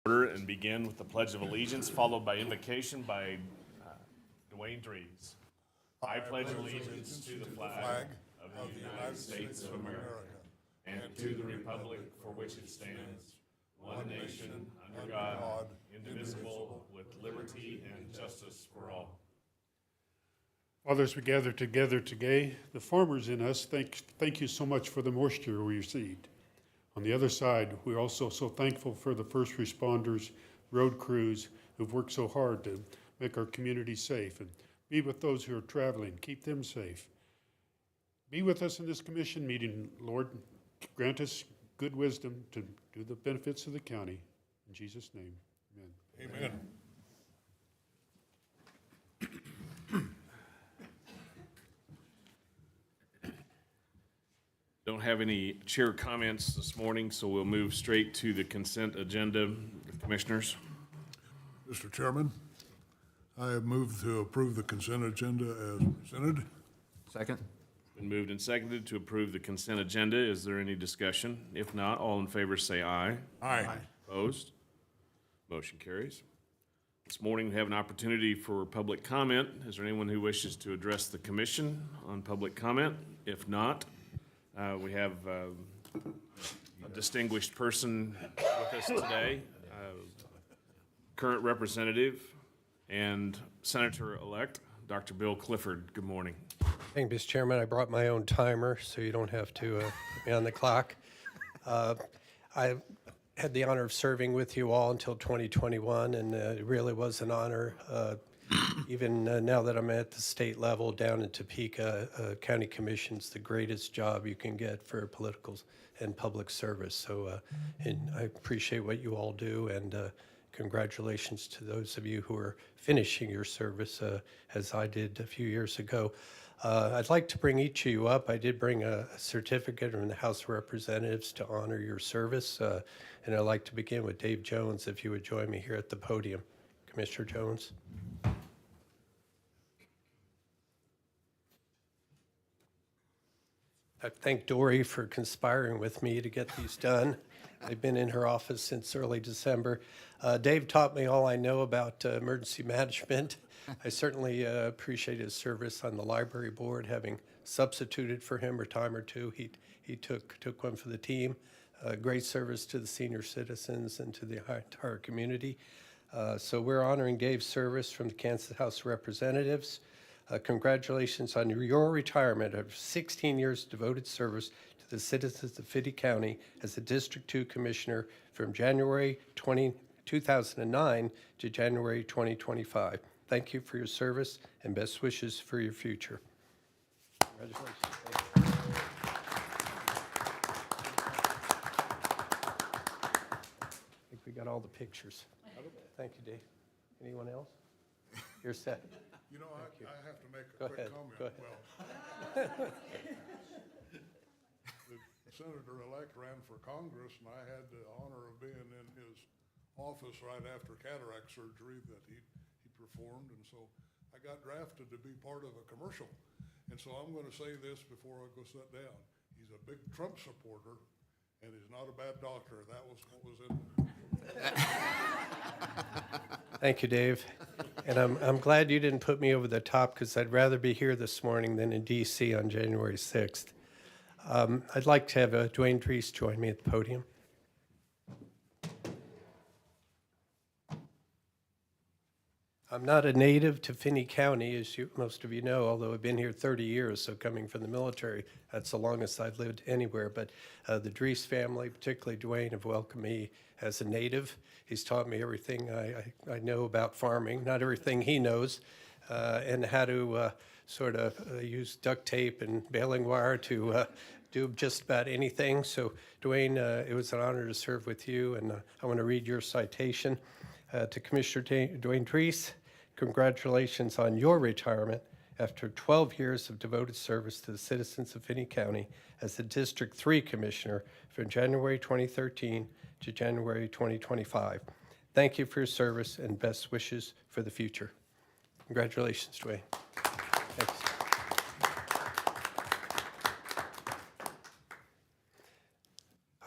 And begin with the Pledge of Allegiance, followed by invocation by Dwayne Dries. I pledge allegiance to the flag of the United States of America and to the republic for which it stands, one nation, under God, indivisible, with liberty and justice for all. Father, as we gather together today, the farmers in us, thank you so much for the moisture we received. On the other side, we're also so thankful for the first responders, road crews who've worked so hard to make our community safe, and be with those who are traveling, keep them safe. Be with us in this commission meeting, Lord. Grant us good wisdom to do the benefits of the county. In Jesus' name, amen. Amen. Don't have any chair comments this morning, so we'll move straight to the consent agenda. Commissioners? Mr. Chairman, I have moved to approve the consent agenda as presented. Second. Been moved and seconded to approve the consent agenda. Is there any discussion? If not, all in favor say aye. Aye. Opposed? Motion carries. This morning we have an opportunity for public comment. Is there anyone who wishes to address the commission on public comment? If not, we have a distinguished person with us today, current representative and Senator-elect, Dr. Bill Clifford. Good morning. Thank you, Mr. Chairman. I brought my own timer, so you don't have to put me on the clock. I had the honor of serving with you all until 2021, and it really was an honor. Even now that I'm at the state level down in Topeka, county commission's the greatest job you can get for political and public service. So and I appreciate what you all do, and congratulations to those of you who are finishing your service as I did a few years ago. I'd like to bring each of you up. I did bring a certificate from the House of Representatives to honor your service. And I'd like to begin with Dave Jones, if you would join me here at the podium. Commissioner Jones. I thank Dory for conspiring with me to get these done. I've been in her office since early December. Dave taught me all I know about emergency management. I certainly appreciate his service on the library board, having substituted for him for a time or two. He took one for the team. Great service to the senior citizens and to the entire community. So we're honoring Dave's service from the Kansas House of Representatives. Congratulations on your retirement of 16 years of devoted service to the citizens of Finney County as a District 2 Commissioner from January 2009 to January 2025. Thank you for your service and best wishes for your future. Congratulations. I think we got all the pictures. Thank you, Dave. Anyone else? You're set. You know, I have to make Go a quick ahead. comment. Go ahead. Well, the senator-elect ran for Congress, and I had the honor of being in his office right after cataract surgery that he performed, and so I got drafted to be part of a commercial. And so I'm going to say this before I go sit down. He's a big Trump supporter, and he's not a bad doctor. That was what was in there. Thank you, Dave. And I'm glad you didn't put me over the top, because I'd rather be here this morning than in D.C. on January 6th. I'd like to have Dwayne Dries join me at the podium. I'm not a native to Finney County, as most of you know, although I've been here 30 years, so coming from the military, that's the longest I've lived anywhere. But the Dries family, particularly Dwayne, have welcomed me as a native. He's taught me everything I know about farming, not everything he knows, and how to sort of use duct tape and baling wire to do just about anything. So Dwayne, it was an honor to serve with you, and I want to read your citation to Commissioner Dwayne Dries. Congratulations on your retirement after 12 years of devoted service to the citizens of Finney County as the District 3 Commissioner from January 2013 to January 2025. Thank you for your service and best wishes for the future. Congratulations, Dwayne. Thanks.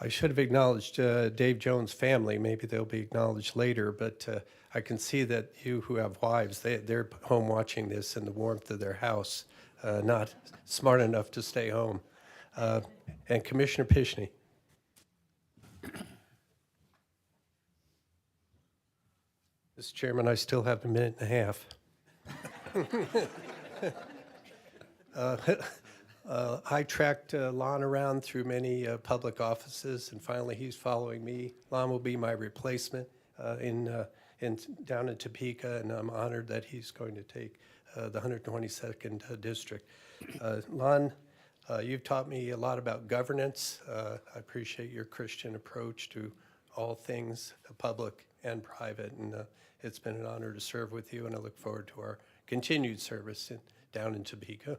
I should have acknowledged Dave Jones' family. Maybe they'll be acknowledged later, but I can see that you who have wives, they're home watching this in the warmth of their house, not smart enough to stay home. And Commissioner Pishney. Mr. Chairman, I still have a minute and a half. I tracked Lon around through many public offices, and finally he's following me. Lon will be my replacement down in Topeka, and I'm honored that he's going to take the 122nd district. Lon, you've taught me a lot about governance. I appreciate your Christian approach to all things public and private, and it's been an honor to serve with you, and I look forward to our continued service down in Topeka.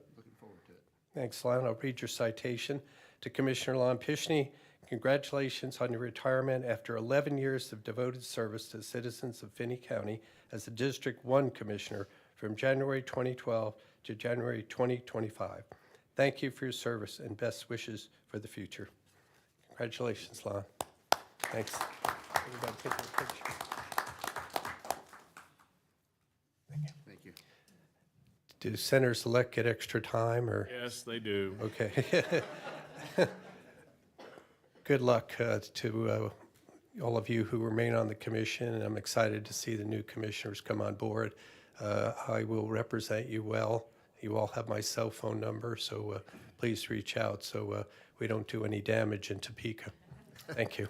Thanks, Lon. I'll read your citation. To Commissioner Lon Pishney, congratulations on your retirement after 11 years of devoted service to the citizens of Finney County as the District 1 Commissioner from January 2012 to January 2025. Thank you for your service and best wishes for the future. Congratulations, Lon. Thanks. Everybody take a picture. Thank you. Do senators-elect get extra time, or? Yes, they do. Okay. Good luck to all of you who remain on the commission, and I'm excited to see the new commissioners come on board. I will represent you well. You all have my cell phone number, so please reach out so we don't do any damage in Topeka. Thank you.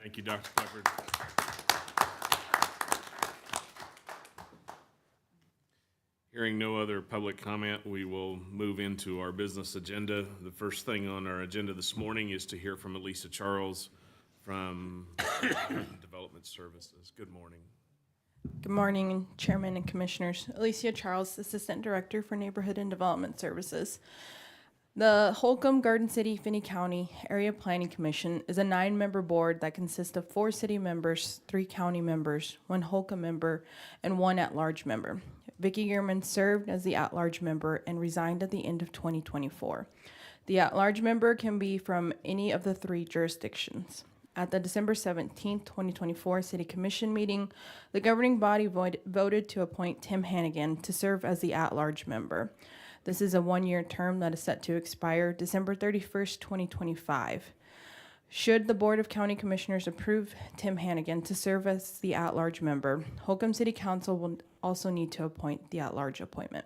Thank you, Dr. Clifford. Hearing no other public comment, we will move into our business agenda. The first thing on our agenda this morning is to hear from Elisa Charles from Development Services. Good morning. Good morning, Chairman and Commissioners. Alicia Charles, Assistant Director for Neighborhood and Development Services. The Holcomb Garden City Finney County Area Planning Commission is a 9-member board that consists of 4 city members, 3 county members, 1 Holcomb member, and 1 at-large member. Vicki Gehrman served as the at-large member and resigned at the end of 2024. The at-large member can be from any of the 3 jurisdictions. At the December 17, 2024 City Commission meeting, the governing body voted to appoint Tim Hannigan to serve as the at-large member. This is a 1-year term that is set to expire December 31st, 2025. Should the Board of County Commissioners approve Tim Hannigan to serve as the at-large member, Holcomb City Council will also need to appoint the at-large appointment.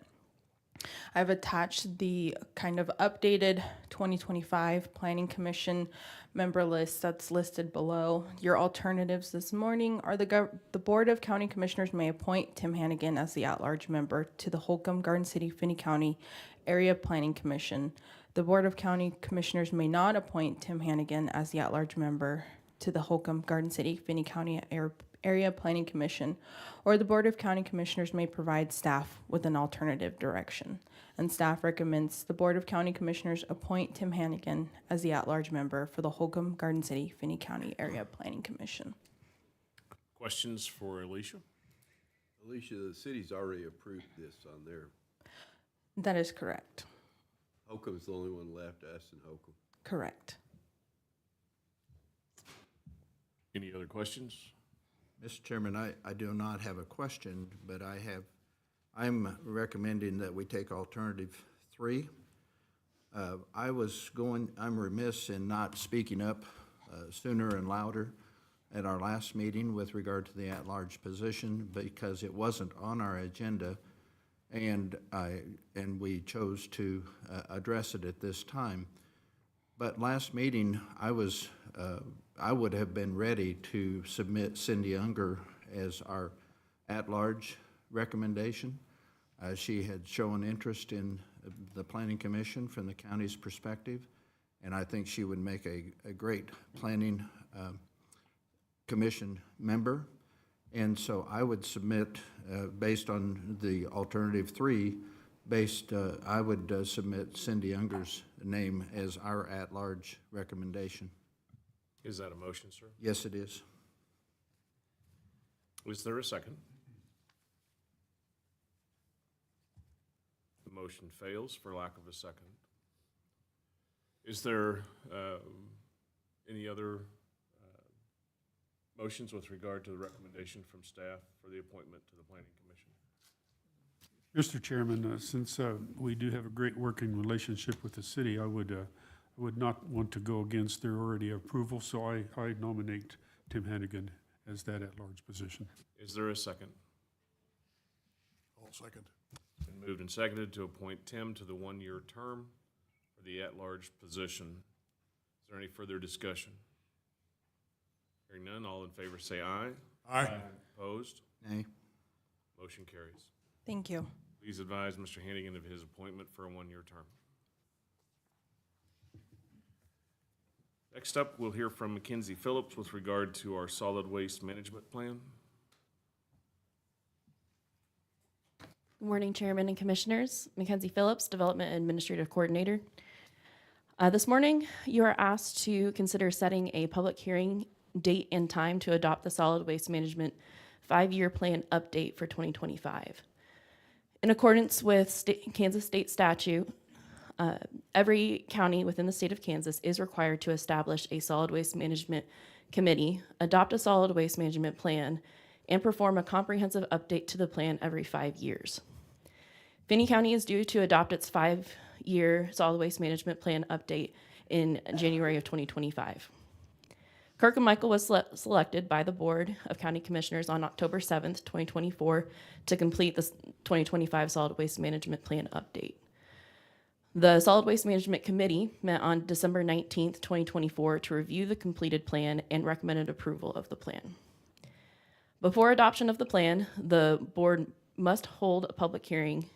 I've attached the kind of updated 2025 Planning Commission member list that's listed below. Your alternatives this morning are the Board of County Commissioners may appoint Tim Hannigan as the at-large member to the Holcomb Garden City Finney County Area Planning Commission. The Board of County Commissioners may not appoint Tim Hannigan as the at-large member to the Holcomb Garden City Finney County Area Planning Commission, or the Board of County Commissioners may provide staff with an alternative direction. And staff recommends the Board of County Commissioners appoint Tim Hannigan as the at-large member for the Holcomb Garden City Finney County Area Planning Commission. Questions for Alicia? Alicia, the city's already approved this on their, That is correct. Holcomb's the only one left, us and Holcomb. Correct. Any other questions? Mr. Chairman, I do not have a question, but I'm recommending that we take alternative 3. I'm remiss in not speaking up sooner and louder at our last meeting with regard to the at-large position because it wasn't on our agenda, and we chose to address it at this time. But last meeting, I would have been ready to submit Cindy Unger as our at-large recommendation. She had shown interest in the Planning Commission from the county's perspective, and I think she would make a great Planning Commission member. And so I would submit, based on the alternative 3, I would submit Cindy Unger's name as our at-large recommendation. Is that a motion, sir? Yes, it is. Is there a second? The motion fails for lack of a second. Is there Any other motions with regard to the recommendation from staff for the appointment to the Planning Commission? Mr. Chairman, since we do have a great working relationship with the city, I would not want to go against their already approval, so I nominate Tim Hannigan as that at-large position. Is there a second? I'll second. Been moved and seconded to appoint Tim to the one-year term for the at-large position. Is there any further discussion? Hearing none, all in favor say aye. Aye. Opposed? Nay. Motion carries. Thank you. Please advise Mr. Hannigan of his appointment for a one-year term. Next up, we'll hear from Mackenzie Phillips with regard to our solid waste management plan. Good morning, Chairman and Commissioners. Mackenzie Phillips, Development Administrative Coordinator. This morning, you are asked to consider setting a public hearing date and time to adopt the Solid Waste Management 5-year plan update for 2025. In accordance with Kansas state statute, every county within the state of Kansas is required to establish a solid waste management committee, adopt a solid waste management plan, and perform a comprehensive update to the plan every 5 years. Finney County is due to adopt its 5-year solid waste management plan update in January of 2025. Kirk and Michael was selected by the Board of County Commissioners on October 7th, 2024, to complete the 2025 Solid Waste Management Plan update. The Solid Waste Management Committee met on December 19th, 2024, to review the completed plan and recommended approval of the plan. Before adoption of the plan, the board must hold a public hearing.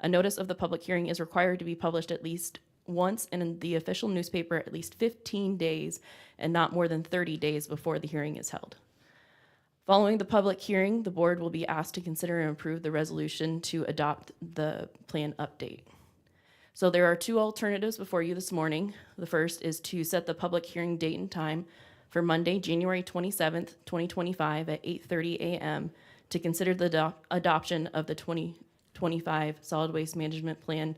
A notice of the public hearing is required to be published at least once in the official newspaper at least 15 days and not more than 30 days before the hearing is held. Following the public hearing, the board will be asked to consider and approve the resolution to adopt the plan update. So there are 2 alternatives before you this morning. The first is to set the public hearing date and time for Monday, January 27th, 2025 at 8:30 a.m. to consider the adoption of the 2025 Solid Waste Management Plan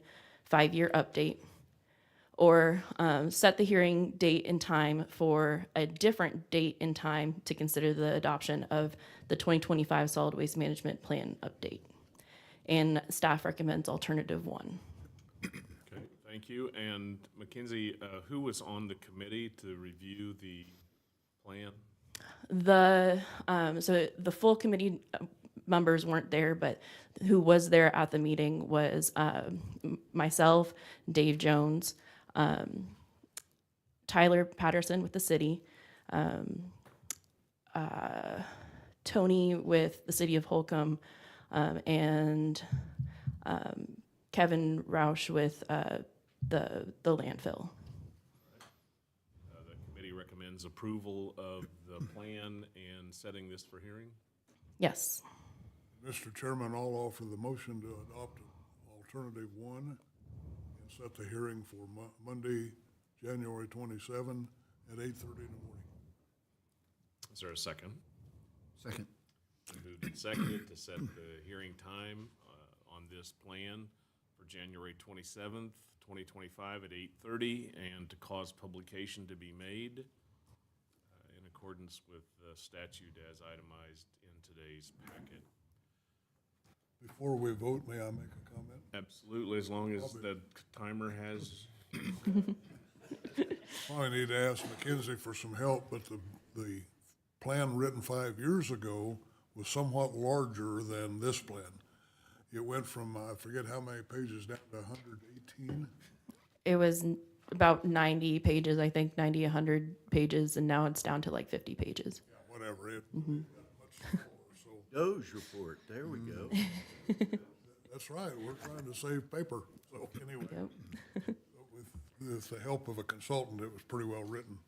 5-year update, or set the hearing date and time for a different date and time to consider the adoption of the 2025 Solid Waste Management Plan update. And staff recommends alternative 1. Okay, thank you. And Mackenzie, who was on the committee to review the plan? So the full committee members weren't there, but who was there at the meeting was myself, Dave Jones, Tyler Patterson with the city, Tony with the city of Holcomb, and Kevin Roush with the landfill. The committee recommends approval of the plan and setting this for hearing. Yes. Mr. Chairman, I'll offer the motion to adopt alternative 1 and set the hearing for Monday, January 27 at 8:30 in the morning. Is there a second? Second. Moved and seconded to set the hearing time on this plan for January 27th, 2025 at 8:30, and to cause publication to be made in accordance with the statute as itemized in today's packet. Before we vote, may I make a comment? Absolutely, as long as the timer has. Probably need to ask Mackenzie for some help, but the plan written 5 years ago was somewhat larger than this plan. It went from, I forget how many pages, down to 118. It was about 90 pages, I think, 90, 100 pages, and now it's down to like 50 pages. Yeah, whatever, it got much smaller, so, Doge report, there we go. that's right, we're trying to save paper, so anyway. Yep. With the help of a consultant, it was pretty well written.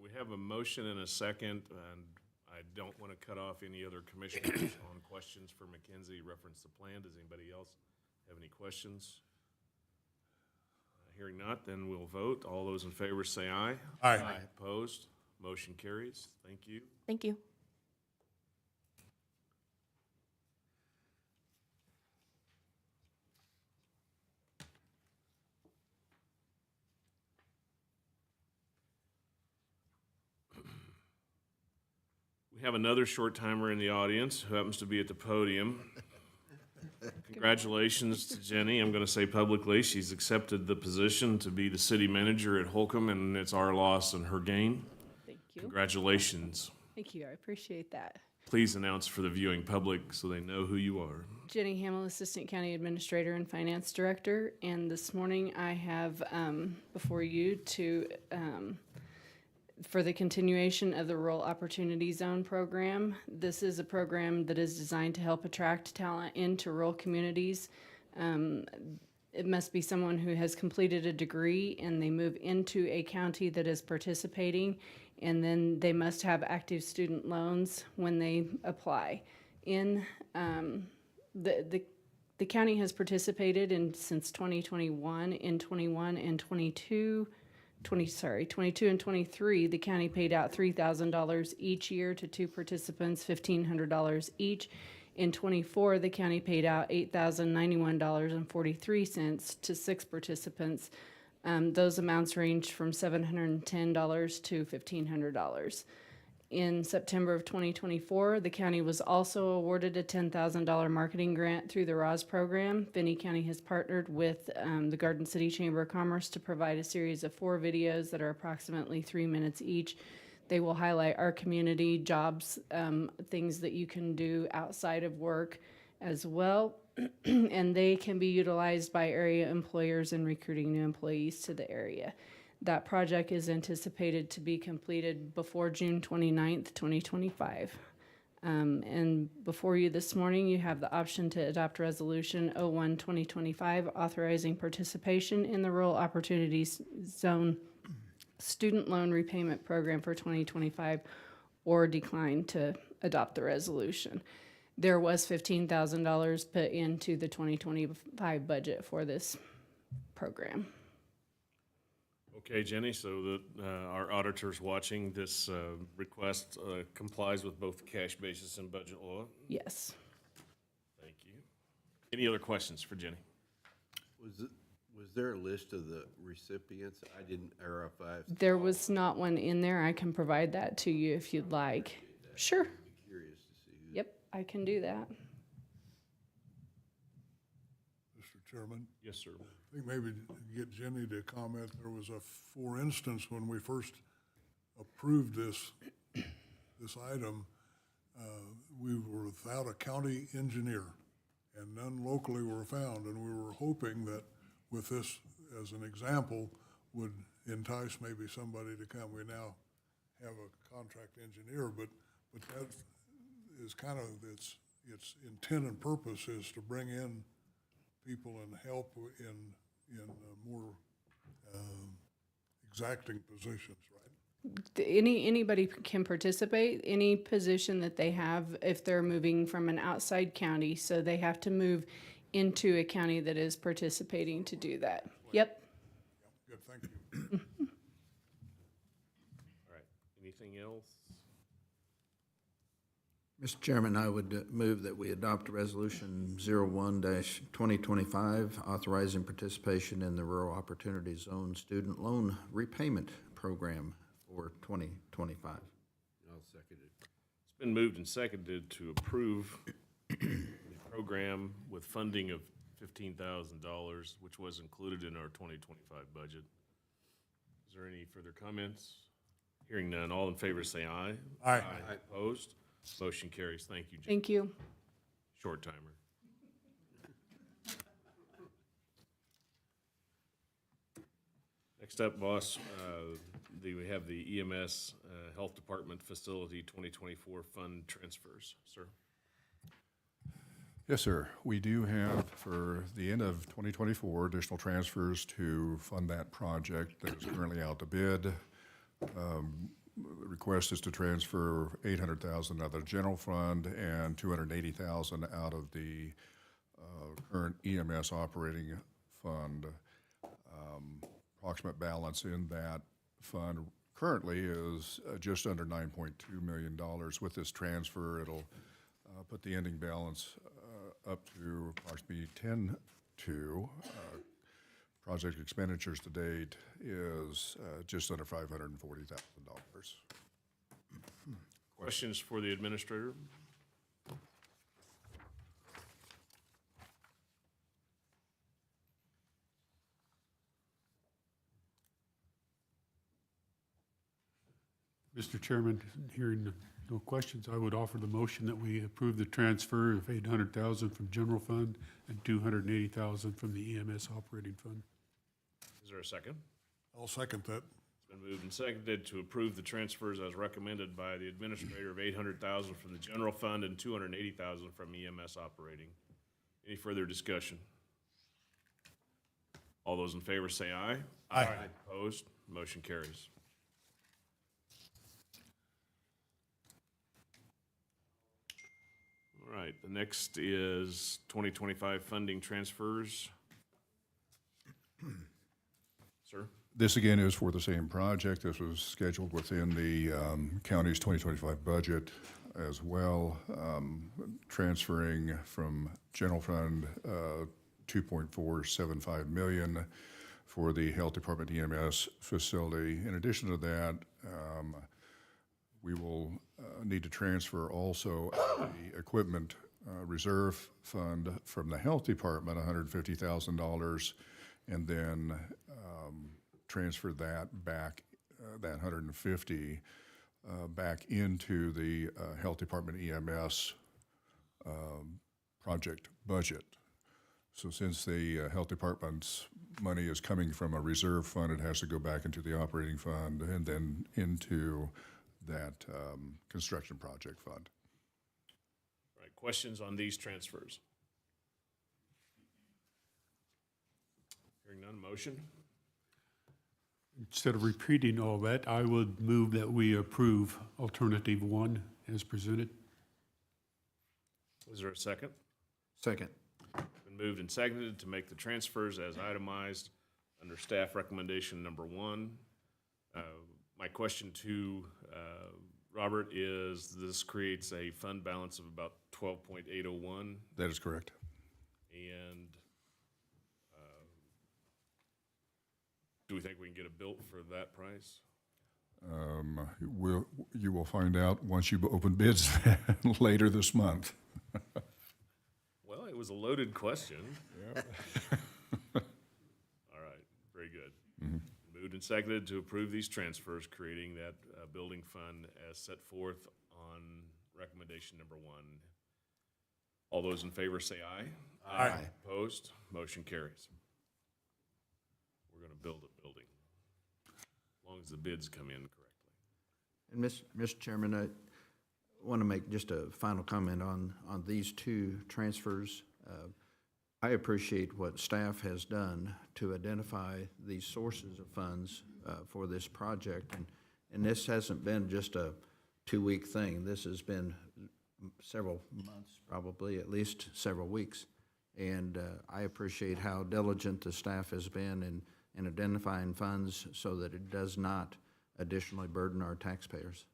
We have a motion and a second, and I don't want to cut off any other commissioners on questions for Mackenzie reference the plan. Does anybody else have any questions? Hearing not, then we'll vote. All those in favor say aye. Aye. Opposed? Motion carries. Thank you. Thank you. We have another short timer in the audience who happens to be at the podium. Congratulations to Jenny. I'm going to say publicly, she's accepted the position to be the city manager at Holcomb, and it's our loss and her gain. Thank you. Congratulations. Thank you. I appreciate that. Please announce for the viewing public so they know who you are. Jenny Hamill, Assistant County Administrator and Finance Director. And this morning I have before you to for the continuation of the Rural Opportunity Zone program. This is a program that is designed to help attract talent into rural communities. It must be someone who has completed a degree and they move into a county that is participating, and then they must have active student loans when they apply. The county has participated since 2021. In 21 and 22 and 23, the county paid out $3,000 each year to 2 participants, $1,500 each. In 24, the county paid out $8,091.43 to 6 participants. Those amounts ranged from $710 to $1,500. In September of 2024, the county was also awarded a $10,000 marketing grant through the ROS program. Finney County has partnered with the Garden City Chamber of Commerce to provide a series of 4 videos that are approximately 3 minutes each. They will highlight our community, jobs, things that you can do outside of work as well. And they can be utilized by area employers in recruiting new employees to the area. That project is anticipated to be completed before June 29th, 2025. And before you this morning, you have the option to adopt Resolution 01-2025 authorizing participation in the Rural Opportunities Zone Student Loan Repayment Program for 2025, or decline to adopt the resolution. There was $15,000 put into the 2025 budget for this program. Okay, Jenny, so that our auditors watching, this request complies with both the cash basis and budget law. Yes. Thank you. Any other questions for Jenny? Was there a list of the recipients? I didn't, or if I. There was not one in there. I can provide that to you if you'd like. Sure. Be curious to see who. Yep, I can do that. Mr. Chairman, Yes, sir. I think maybe get Jenny to comment. There was for instance, when we first approved this item, we were without a county engineer, and none locally were found, and we were hoping that with this as an example would entice maybe somebody to come. We now have a contract engineer, but that is kind of its intent and purpose is to bring in people and help in more exacting positions, right? Anybody can participate, any position that they have if they're moving from an outside county, so they have to move into a county that is participating to do that. Yep. Good, thank you. All right. Anything else? Mr. Chairman, I would move that we adopt Resolution 01-2025, authorizing participation in the Rural Opportunity Zone Student Loan Repayment Program for 2025. I'll second it. It's been moved and seconded to approve the program with funding of $15,000, which was included in our 2025 budget. Is there any further comments? Hearing none, all in favor say aye. Aye. Opposed? Motion carries. Thank you, Jim. Thank you. Short timer. Next up, boss, we have the EMS Health Department Facility 2024 fund transfers. Sir? Yes, sir. We do have, for the end of 2024, additional transfers to fund that project that is currently out to bid. The request is to transfer $800,000 out of the general fund and $280,000 out of the current EMS operating fund. Approximate balance in that fund currently is just under $9.2 million. With this transfer, it'll put the ending balance up to approximately 10.2. Project expenditures to date is just under $540,000. Questions for the administrator? Mr. Chairman, hearing no questions, I would offer the motion that we approve the transfer of $800,000 from general fund and $280,000 from the EMS operating fund. Is there a second? I'll second that. It's been moved and seconded to approve the transfers as recommended by the administrator of $800,000 from the general fund and $280,000 from EMS operating. Any further discussion? All those in favor say aye. Aye. Opposed? Motion carries. All right, the next is 2025 funding transfers. Sir? This again is for the same project. This was scheduled within the county's 2025 budget as well, transferring from general fund 2.475 million for the Health Department EMS facility. In addition to that, we will need to transfer also the equipment reserve fund from the Health Department, $150,000, and then transfer that back, that 150, back into the Health Department EMS project budget. So since the Health Department's money is coming from a reserve fund, it has to go back into the operating fund and then into that construction project fund. All right, questions on these transfers? Hearing none, motion? Instead of repeating all that, I would move that we approve alternative one as presented. Is there a second? Second. Been moved and seconded to make the transfers as itemized under staff recommendation number 1. My question to Robert is this creates a fund balance of about 12.801, That is correct. and do we think we can get a bill for that price? You will find out once you open bids later this month. Well, it was a loaded question. All right, very good. Moved and seconded to approve these transfers, creating that building fund as set forth on recommendation number 1. All those in favor say aye. Aye. Opposed? Motion carries. We're going to build a building, as long as the bids come in correctly. And Mr. Chairman, I want to make just a final comment on these two transfers. I appreciate what staff has done to identify these sources of funds for this project. And this hasn't been just a 2-week thing. This has been several months, probably at least several weeks. And I appreciate how diligent the staff has been in identifying funds so that it does not additionally burden our taxpayers.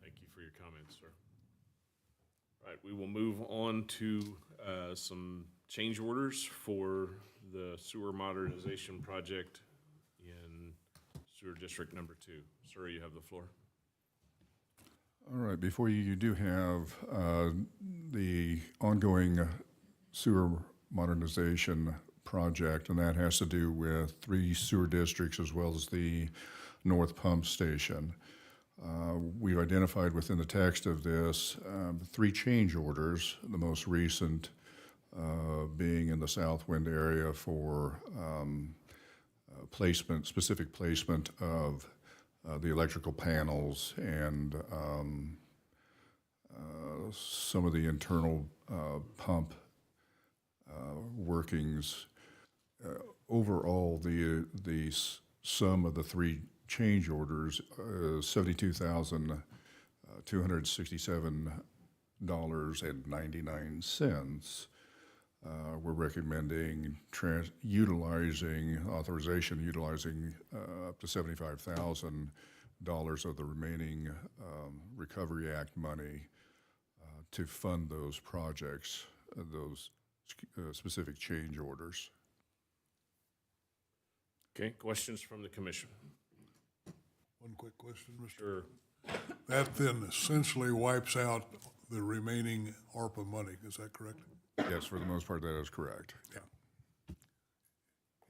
Thank you for your comments, sir. All right, we will move on to some change orders for the sewer modernization project in sewer district number 2. Sir, you have the floor. All right, before you, you do have the ongoing sewer modernization project, and that has to do with 3 sewer districts as well as the North Pump Station. We've identified within the text of this 3 change orders, the most recent being in the Southwind area for placement, specific placement of the electrical panels and some of the internal pump workings. Overall, the sum of the 3 change orders is $72,267.99. We're recommending utilizing up to $75,000 of the remaining Recovery Act money to fund those projects, those specific change orders. Okay, questions from the commission? One quick question, Mr. Sure. that then essentially wipes out the remaining ARPA money, is that correct? Yes, for the most part, that is correct. Yeah.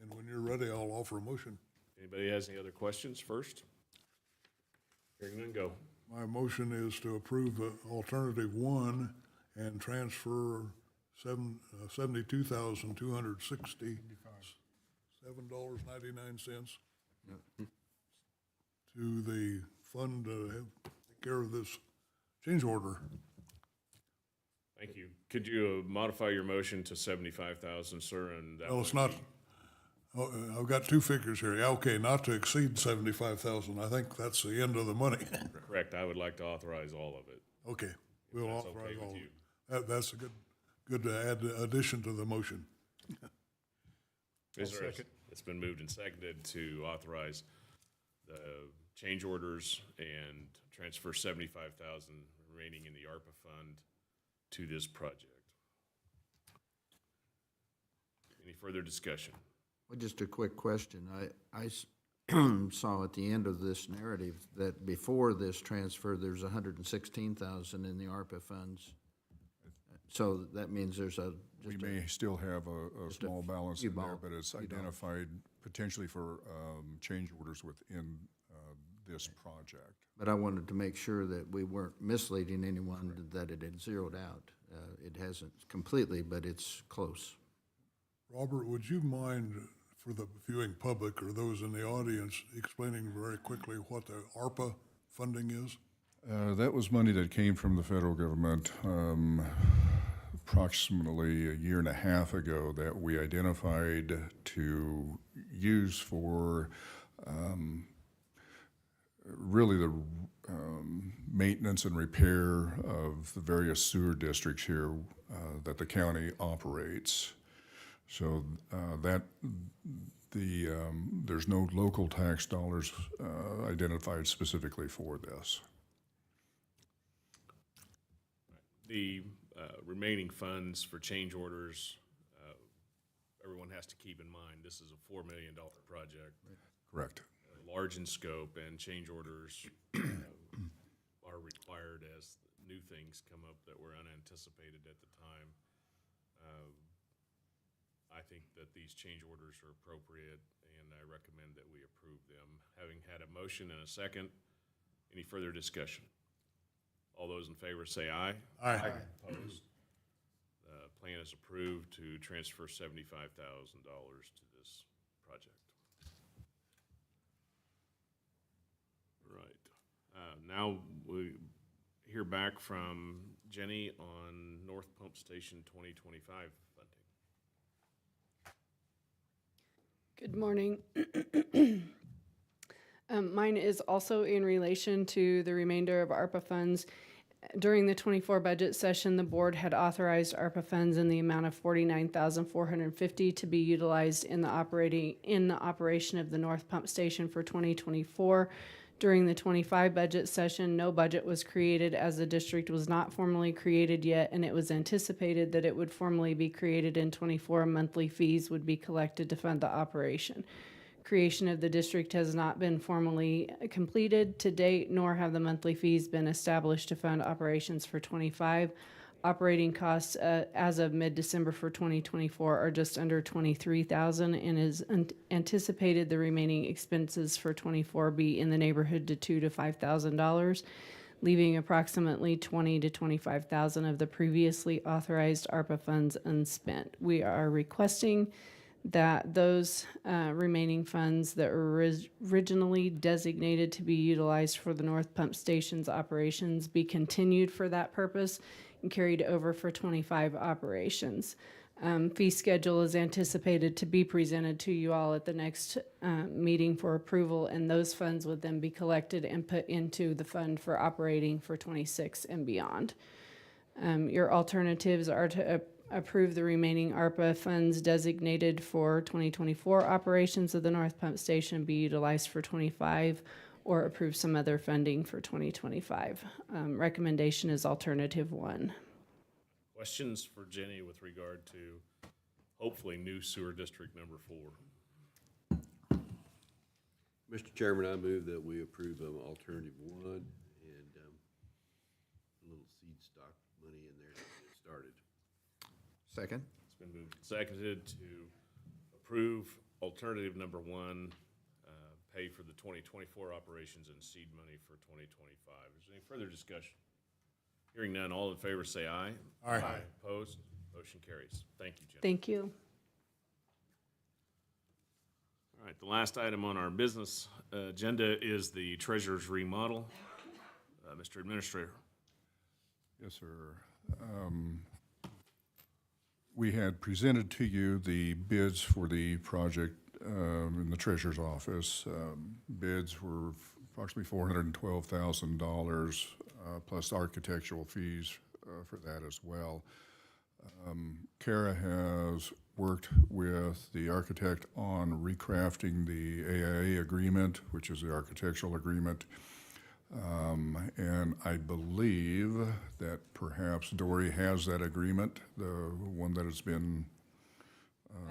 And when you're ready, I'll offer a motion. Anybody has any other questions first? Hearing none, go. My motion is to approve alternative one and transfer $72,260, $7.99 to the fund to take care of this change order. Thank you. Could you modify your motion to 75,000, sir, and that Well, would it's not, be- oh, I've got two figures here. Yeah, okay, not to exceed 75,000. I think that's the end of the money. Correct, I would like to authorize all of it. Okay, we'll That's authorize okay all with of you. it. That's a good addition to the motion. Is there it's been moved and seconded to authorize the change orders and transfer 75,000 remaining in the ARPA fund to this project. Any further discussion? Well, just a quick question. I saw at the end of this narrative that before this transfer, there's 116,000 in the ARPA funds. So that means there's We may still have a small balance few in there, ball- but it's few dollars. identified potentially for change orders within this project. But I wanted to make sure that we weren't misleading anyone that it had zeroed out. It hasn't completely, but it's close. Robert, would you mind, for the viewing public or those in the audience, explaining very quickly what the ARPA funding is? That was money that came from the federal government approximately a year and a half ago that we identified to use for really the maintenance and repair of the various sewer districts here that the county operates. So there's no local tax dollars identified specifically for this. The remaining funds for change orders, everyone has to keep in mind, this is a $4 million project. Correct. Large in scope, and change orders are required as new things come up that were unanticipated at the time. I think that these change orders are appropriate, and I recommend that we approve them. Having had a motion and a second, any further discussion? All those in favor say aye. Aye. Opposed? The plan is approved to transfer $75,000 to this project. Right. Now we hear back from Jenny on North Pump Station 2025 funding. Good morning. Mine is also in relation to the remainder of ARPA funds. During the 24 budget session, the board had authorized ARPA funds in the amount of $49,450 to be utilized in the operation of the North Pump Station for 2024. During the 25 budget session, no budget was created as the district was not formally created yet, and it was anticipated that it would formally be created in 24. Monthly fees would be collected to fund the operation. Creation of the district has not been formally completed to date, nor have the monthly fees been established to fund operations for 25. Operating costs as of mid-December for 2024 are just under $23,000, and is anticipated the remaining expenses for 24 be in the neighborhood to $2,000 to $5,000, leaving approximately $20,000 to $25,000 of the previously authorized ARPA funds unspent. We are requesting that those remaining funds that were originally designated to be utilized for the North Pump Station's operations be continued for that purpose and carried over for 25 operations. Fee schedule is anticipated to be presented to you all at the next meeting for approval, and those funds would then be collected and put into the fund for operating for 26 and beyond. Your alternatives are to approve the remaining ARPA funds designated for 2024 operations of the North Pump Station be utilized for 25, or approve some other funding for 2025. Recommendation is alternative 1. Questions for Jenny with regard to hopefully new sewer district number 4? Mr. Chairman, I move that we approve of alternative one stock money in there to get started. Second? It's been moved and seconded to approve alternative number one, pay for the 2024 operations and seed money for 2025. Is there any further discussion? Hearing none, all in favor say aye. Aye. Opposed? Motion carries. Thank you, Jen. Thank you. All right, the last item on our business agenda is the treasurer's remodel. Mr. Administrator. Yes, sir. We had presented to you the bids for the project in the treasurer's office. Bids were approximately $412,000 plus architectural fees for that as well. Kara has worked with the architect on recrafting the AIA agreement, which is the architectural agreement. And I believe that perhaps Dory has that agreement, the one that has been,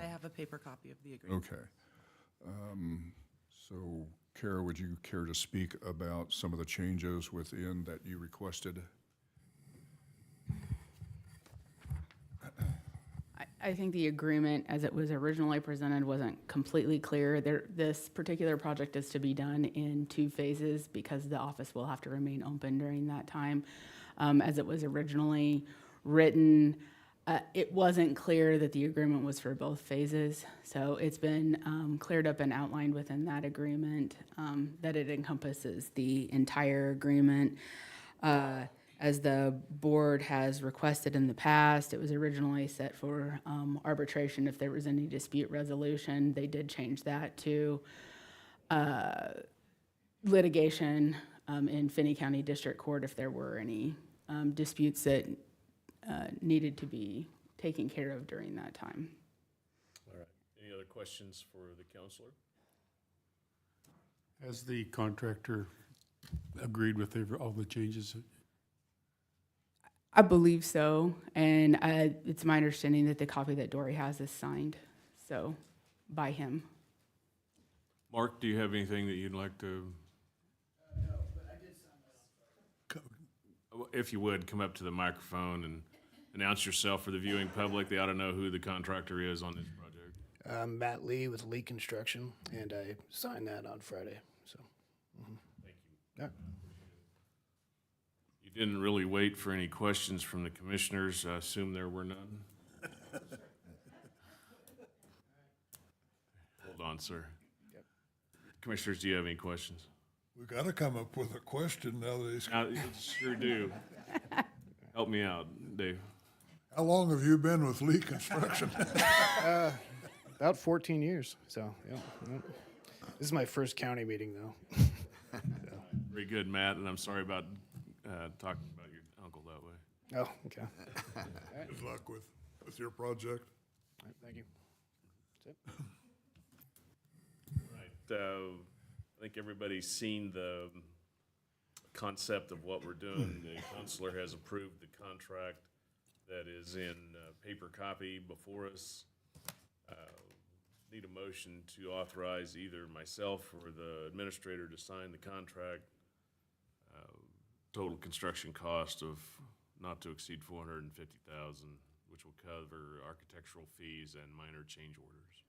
I have a paper copy of the agreement. okay. So Kara, would you care to speak about some of the changes within that you requested? I think the agreement, as it was originally presented, wasn't completely clear. This particular project is to be done in 2 phases because the office will have to remain open during that time. As it was originally written, it wasn't clear that the agreement was for both phases. So it's been cleared up and outlined within that agreement that it encompasses the entire agreement. As the board has requested in the past, it was originally set for arbitration if there was any dispute resolution. They did change that to litigation in Finney County District Court if there were any disputes that needed to be taken care of during that time. All right. Any other questions for the counselor? Has the contractor agreed with all the changes? I believe so, and it's my understanding that the copy that Dory has is signed, so, by him. Mark, do you have anything that you'd like to? No, but I did sign that off. If you would, come up to the microphone and announce yourself for the viewing public. They ought to know who the contractor is on this project. I'm Matt Lee with Lee Construction, and I signed that on Friday, so. Thank you. Yeah. You didn't really wait for any questions from the commissioners. I assume there were none. Hold on, sir. Yep. Commissioners, do you have any questions? We gotta come up with a question now that he's, You sure do. Help me out, Dave. how long have you been with Lee Construction? About 14 years, so, yeah. This is my first county meeting, though. Very good, Matt, and I'm sorry about talking about your uncle that way. Oh, okay. Good luck with your project. All right, thank you. That's it. Right, I think everybody's seen the concept of what we're doing. The counselor has approved the contract that is in paper copy before us. Need a motion to authorize either myself or the administrator to sign the contract. Total construction cost of not to exceed $450,000, which will cover architectural fees and minor change orders.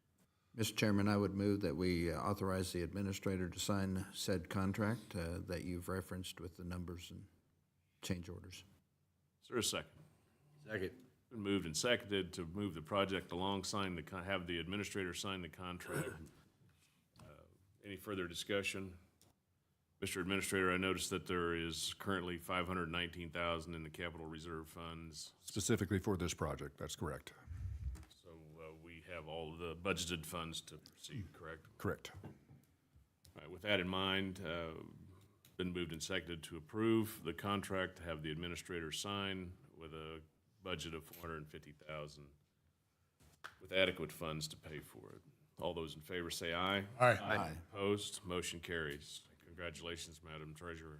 Mr. Chairman, I would move that we authorize the administrator to sign said contract that you've referenced with the numbers and change orders. Is there a second? Second. Been moved and seconded to move the project along, have the administrator sign the contract. Any further discussion? Mr. Administrator, I noticed that there is currently $519,000 in the capital reserve funds. Specifically for this project, that's correct. So we have all of the budgeted funds to proceed, correct? Correct. All right, with that in mind, been moved and seconded to approve the contract, to have the administrator sign with a budget of $450,000 with adequate funds to pay for it. All those in favor say aye. Aye. Aye. Opposed? Motion carries. Congratulations, Madam Treasurer.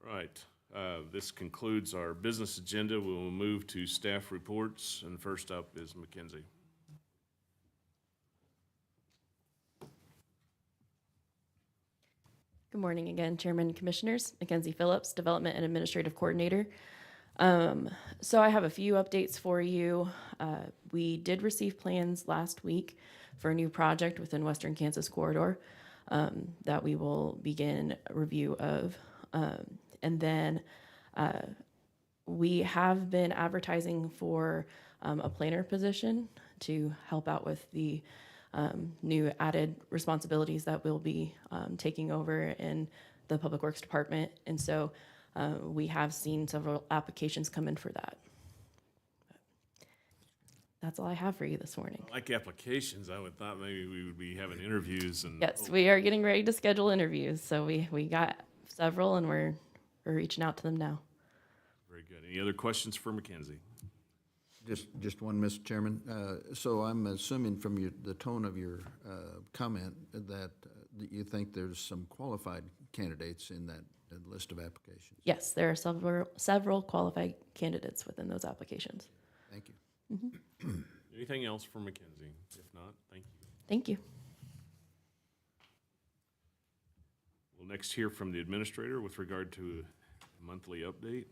All right, this concludes our business agenda. We will move to staff reports, and first up is Mackenzie. Good morning again, Chairman and Commissioners. Mackenzie Phillips, Development and Administrative Coordinator. So I have a few updates for you. We did receive plans last week for a new project within Western Kansas Corridor that we will begin review of. And then we have been advertising for a planner position to help out with the new added responsibilities that we'll be taking over in the Public Works Department. And so we have seen several applications come in for that. That's all I have for you this morning. Like applications, I would thought maybe we would be having interviews and. Yes, we are getting ready to schedule interviews. So we got several and we're reaching out to them now. Very good. Any other questions for Mackenzie? Just one, Mr. Chairman. So I'm assuming from the tone of your comment that you think there's some qualified candidates in that list of applications. Yes, there are several qualified candidates within those applications. Thank you. Anything else for Mackenzie? If not, thank you. Thank you. We'll next hear from the administrator with regard to a monthly update.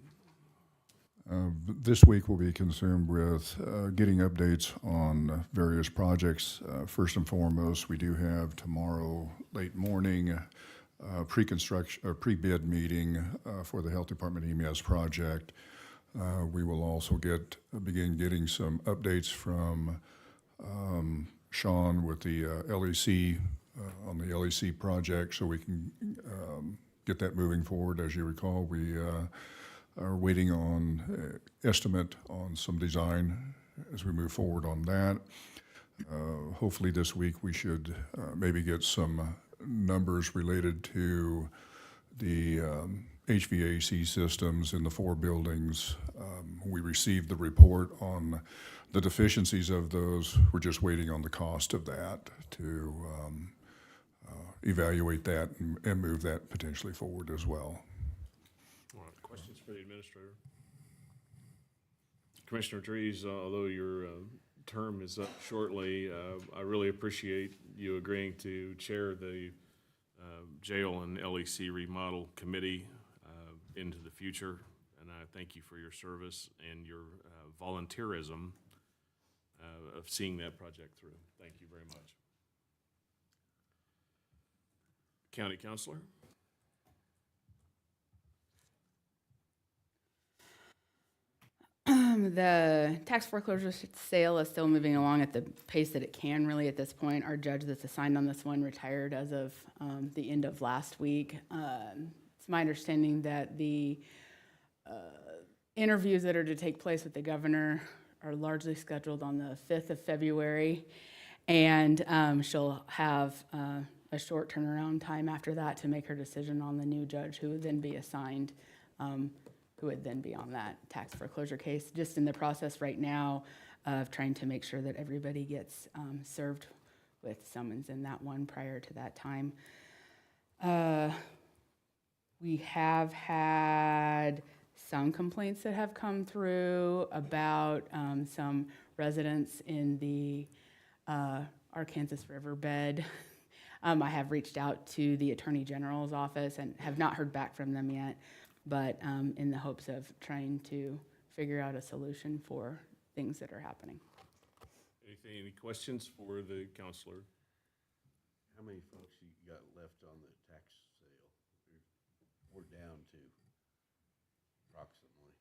This week we'll be consumed with getting updates on various projects. First and foremost, we do have tomorrow late morning pre-construction or pre-bid meeting for the Health Department EMS project. We will also begin getting some updates from Sean with the LEC on the LEC project, so we can get that moving forward. As you recall, we are waiting on estimate on some design as we move forward on that. Hopefully this week we should maybe get some numbers related to the HVAC systems in the 4 buildings. We received the report on the deficiencies of those. We're just waiting on the cost of that to evaluate that and move that potentially forward as well. All right, questions for the administrator? Commissioner Trees, although your term is up shortly, I really appreciate you agreeing to chair the jail and LEC remodel committee into the future. And I thank you for your service and your volunteerism of seeing that project through. Thank you very much. County Councilor? The tax foreclosure sale is still moving along at the pace that it can really at this point. Our judge that's assigned on this one retired as of the end of last week. It's my understanding that the interviews that are to take place with the governor are largely scheduled on the 5th of February, and she'll have a short turnaround time after that to make her decision on the new judge who would then be assigned, who would then be on that tax foreclosure case. Just in the process right now of trying to make sure that everybody gets served with summons in that one prior to that time. We have had some complaints that have come through about some residents in the Arkansas riverbed. I have reached out to the Attorney General's office and have not heard back from them yet, but in the hopes of trying to figure out a solution for things that are happening. Any questions for the counselor? How many folks you got left on the tax sale? We're down to approximately.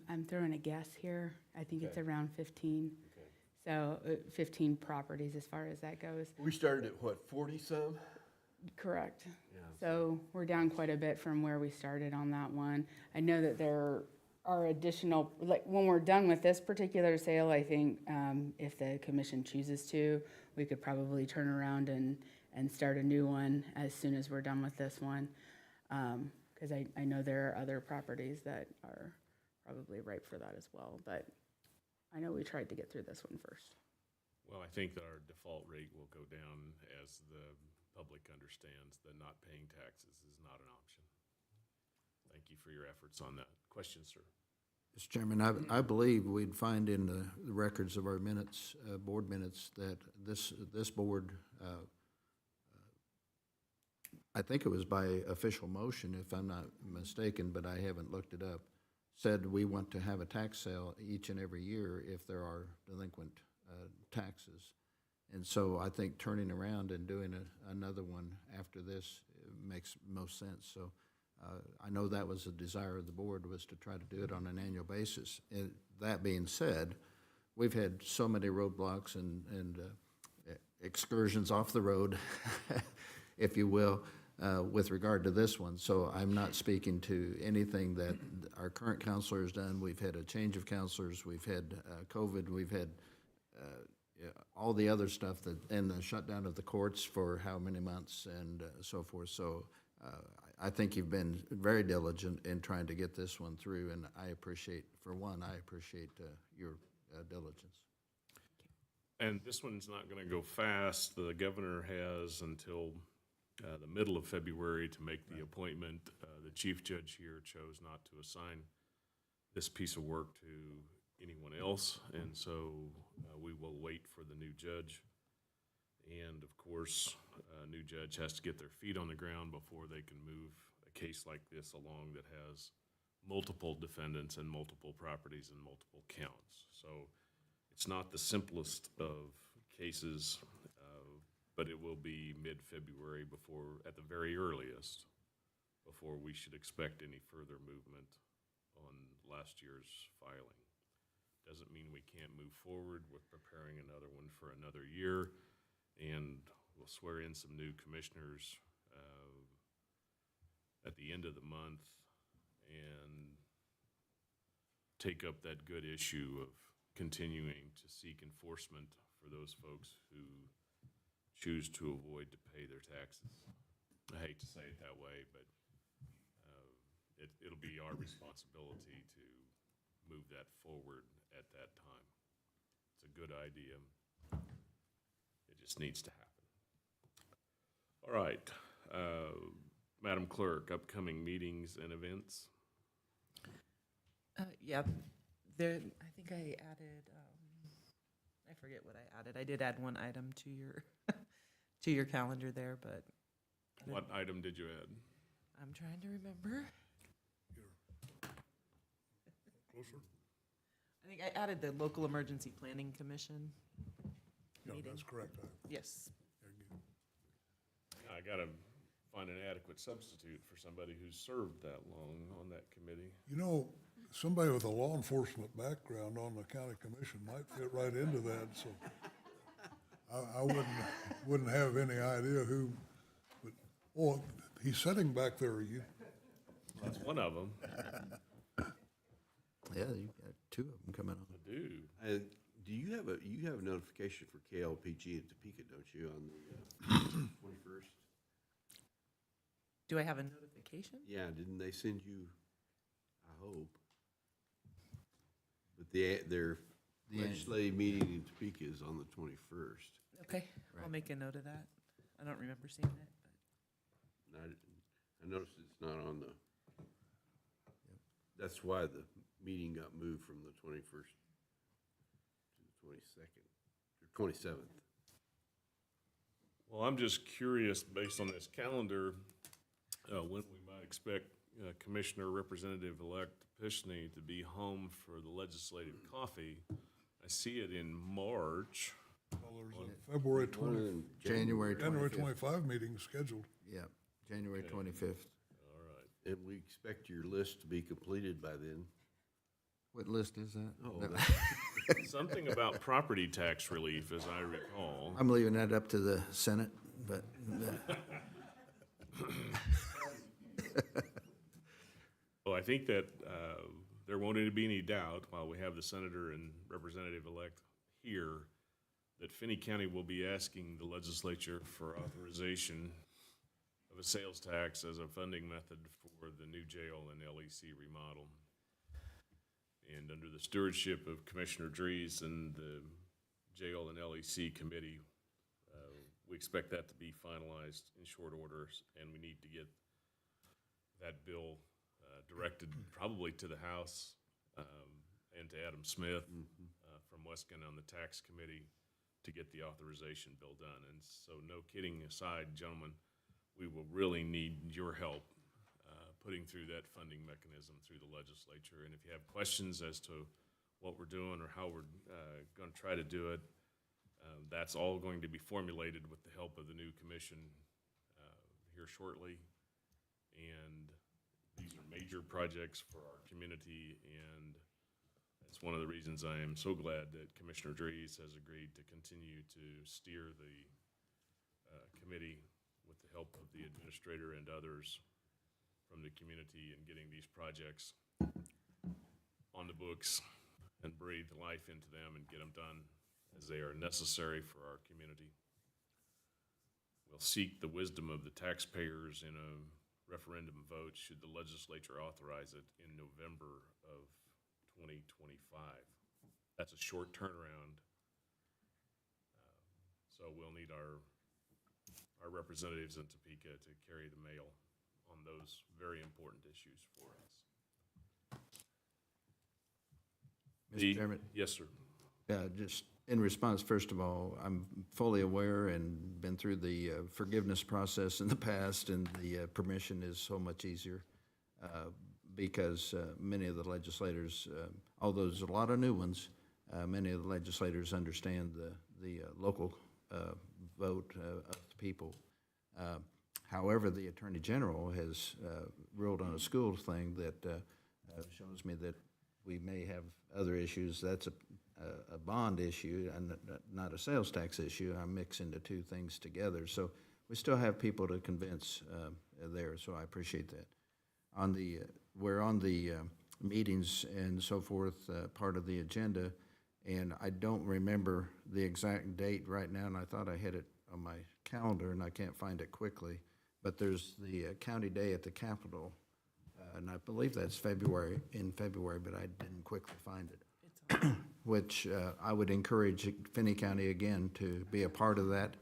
I'm throwing a guess here. I think it's Okay. around 15. Okay. So 15 properties as far as that goes. We started at what, 40-some? Correct. Yeah. So we're down quite a bit from where we started on that one. I know that there are additional, like when we're done with this particular sale, I think if the commission chooses to, we could probably turn around and start a new one as soon as we're done with this one. Because I know there are other properties that are probably ripe for that as well. But I know we tried to get through this one first. Well, I think that our default rate will go down as the public understands that not paying taxes is not an option. Thank you for your efforts on that. Question, sir? Mr. Chairman, I believe we'd find in the records of our minutes, board minutes, that this board, I think it was by official motion, if I'm not mistaken, but I haven't looked it up, said we want to have a tax sale each and every year if there are delinquent taxes. And so I think turning around and doing another one after this makes most sense. So I know that was a desire of the board, was to try to do it on an annual basis. And that being said, we've had so many roadblocks and excursions off the road, if you will, with regard to this one. So I'm not speaking to anything that our current counselor has done. We've had a change of counselors. We've had COVID. We've had all the other stuff that, and the shutdown of the courts for how many months and so forth. So I think you've been very diligent in trying to get this one through, and I appreciate, for one, I appreciate your diligence. And this one's not going to go fast. The governor has until the middle of February to make the appointment. The chief judge here chose not to assign this piece of work to anyone else, and so we will wait for the new judge. And of course, a new judge has to get their feet on the ground before they can move a case like this along that has multiple defendants and multiple properties and multiple counts. So it's not the simplest of cases, but it will be mid-February before, at the very earliest, before we should expect any further movement on last year's filing. Doesn't mean we can't move forward with preparing another one for another year, and we'll swear in some new commissioners at the end of the month and take up that good issue of continuing to seek enforcement for those folks who choose to avoid to pay their taxes. I hate to say it that way, but it'll be our responsibility to move that forward at that time. It's a good idea. It just needs to happen. All right. Madam Clerk, upcoming meetings and events? Yeah, there, I think I added, I forget what I added. I did add one item to your, to your calendar there, but. What item did you add? I'm trying to remember. Closer? I think I added the Local Emergency Planning Commission. Yeah, Meeting. that's correct. Yes. I gotta find an adequate substitute for somebody who's served that long on that committee. You know, somebody with a law enforcement background on the county commission might fit right into that, so I wouldn't have any idea who, but, oh, he's sitting back there. That's one of them. Yeah, you've got two of them coming on. I do. Do you have a notification for KLPG at Topeka, don't you, on the 21st? Do I have a notification? Yeah, didn't they send you, I hope. But their legislative meeting in Topeka is on the 21st. Okay, I'll make a note of that. I don't remember seeing it, but. I noticed it's not on the, that's why the meeting got moved from the 21st to the 22nd, or 27th. Well, I'm just curious, based on this calendar, when we might expect Commissioner Representative-elect Finney to be home for the legislative coffee. I see it in March. Well, there's a February 20, January January 25th. 25 meeting scheduled. Yeah, January 25th. All right. And we expect your list to be completed by then. What list is that? Oh, No. Something about property tax relief, as I recall. I'm leaving that up to the Senate, but Well, I think that there won't be any doubt, while we have the senator and representative-elect here, that Finney County will be asking the legislature for authorization of a sales tax as a funding method for the new jail and LEC remodel. And under the stewardship of Commissioner Dries and the jail and LEC committee, we expect that to be finalized in short order, and we need to get that bill directed probably to the House and to Adam Smith from Weskin on the tax committee to get the authorization bill done. And so, no kidding aside, gentlemen, we will really need your help putting through that funding mechanism through the legislature. And if you have questions as to what we're doing or how we're going to try to do it, that's all going to be formulated with the help of the new commission here shortly. And these are major projects for our community, and that's one of the reasons I am so glad that Commissioner Dries has agreed to continue to steer the committee with the help of the administrator and others from the community in getting these projects on the books and breathe life into them and get them done as they are necessary for our community. We'll seek the wisdom of the taxpayers in a referendum vote should the legislature authorize it in November of 2025. That's a short turnaround. So we'll need our representatives in Topeka to carry the mail on those very important issues for us. Mr. Chairman? Yes, sir. Just in response, first of all, I'm fully aware and been through the forgiveness process in the past, and the permission is so much easier because many of the legislators, although there's a lot of new ones, many of the legislators understand the local vote of the people. However, the Attorney General has ruled on a school thing that shows me that we may have other issues. That's a bond issue and not a sales tax issue. I'm mixing the two things together. So we still have people to convince there, so I appreciate that. We're on the meetings and so forth, part of the agenda, and I don't remember the exact date right now, and I thought I had it on my calendar, and I can't find it quickly. But there's the County Day at the Capitol, and I believe that's in February, but I didn't quickly find it. Which I would encourage Finney County again to be a part of that.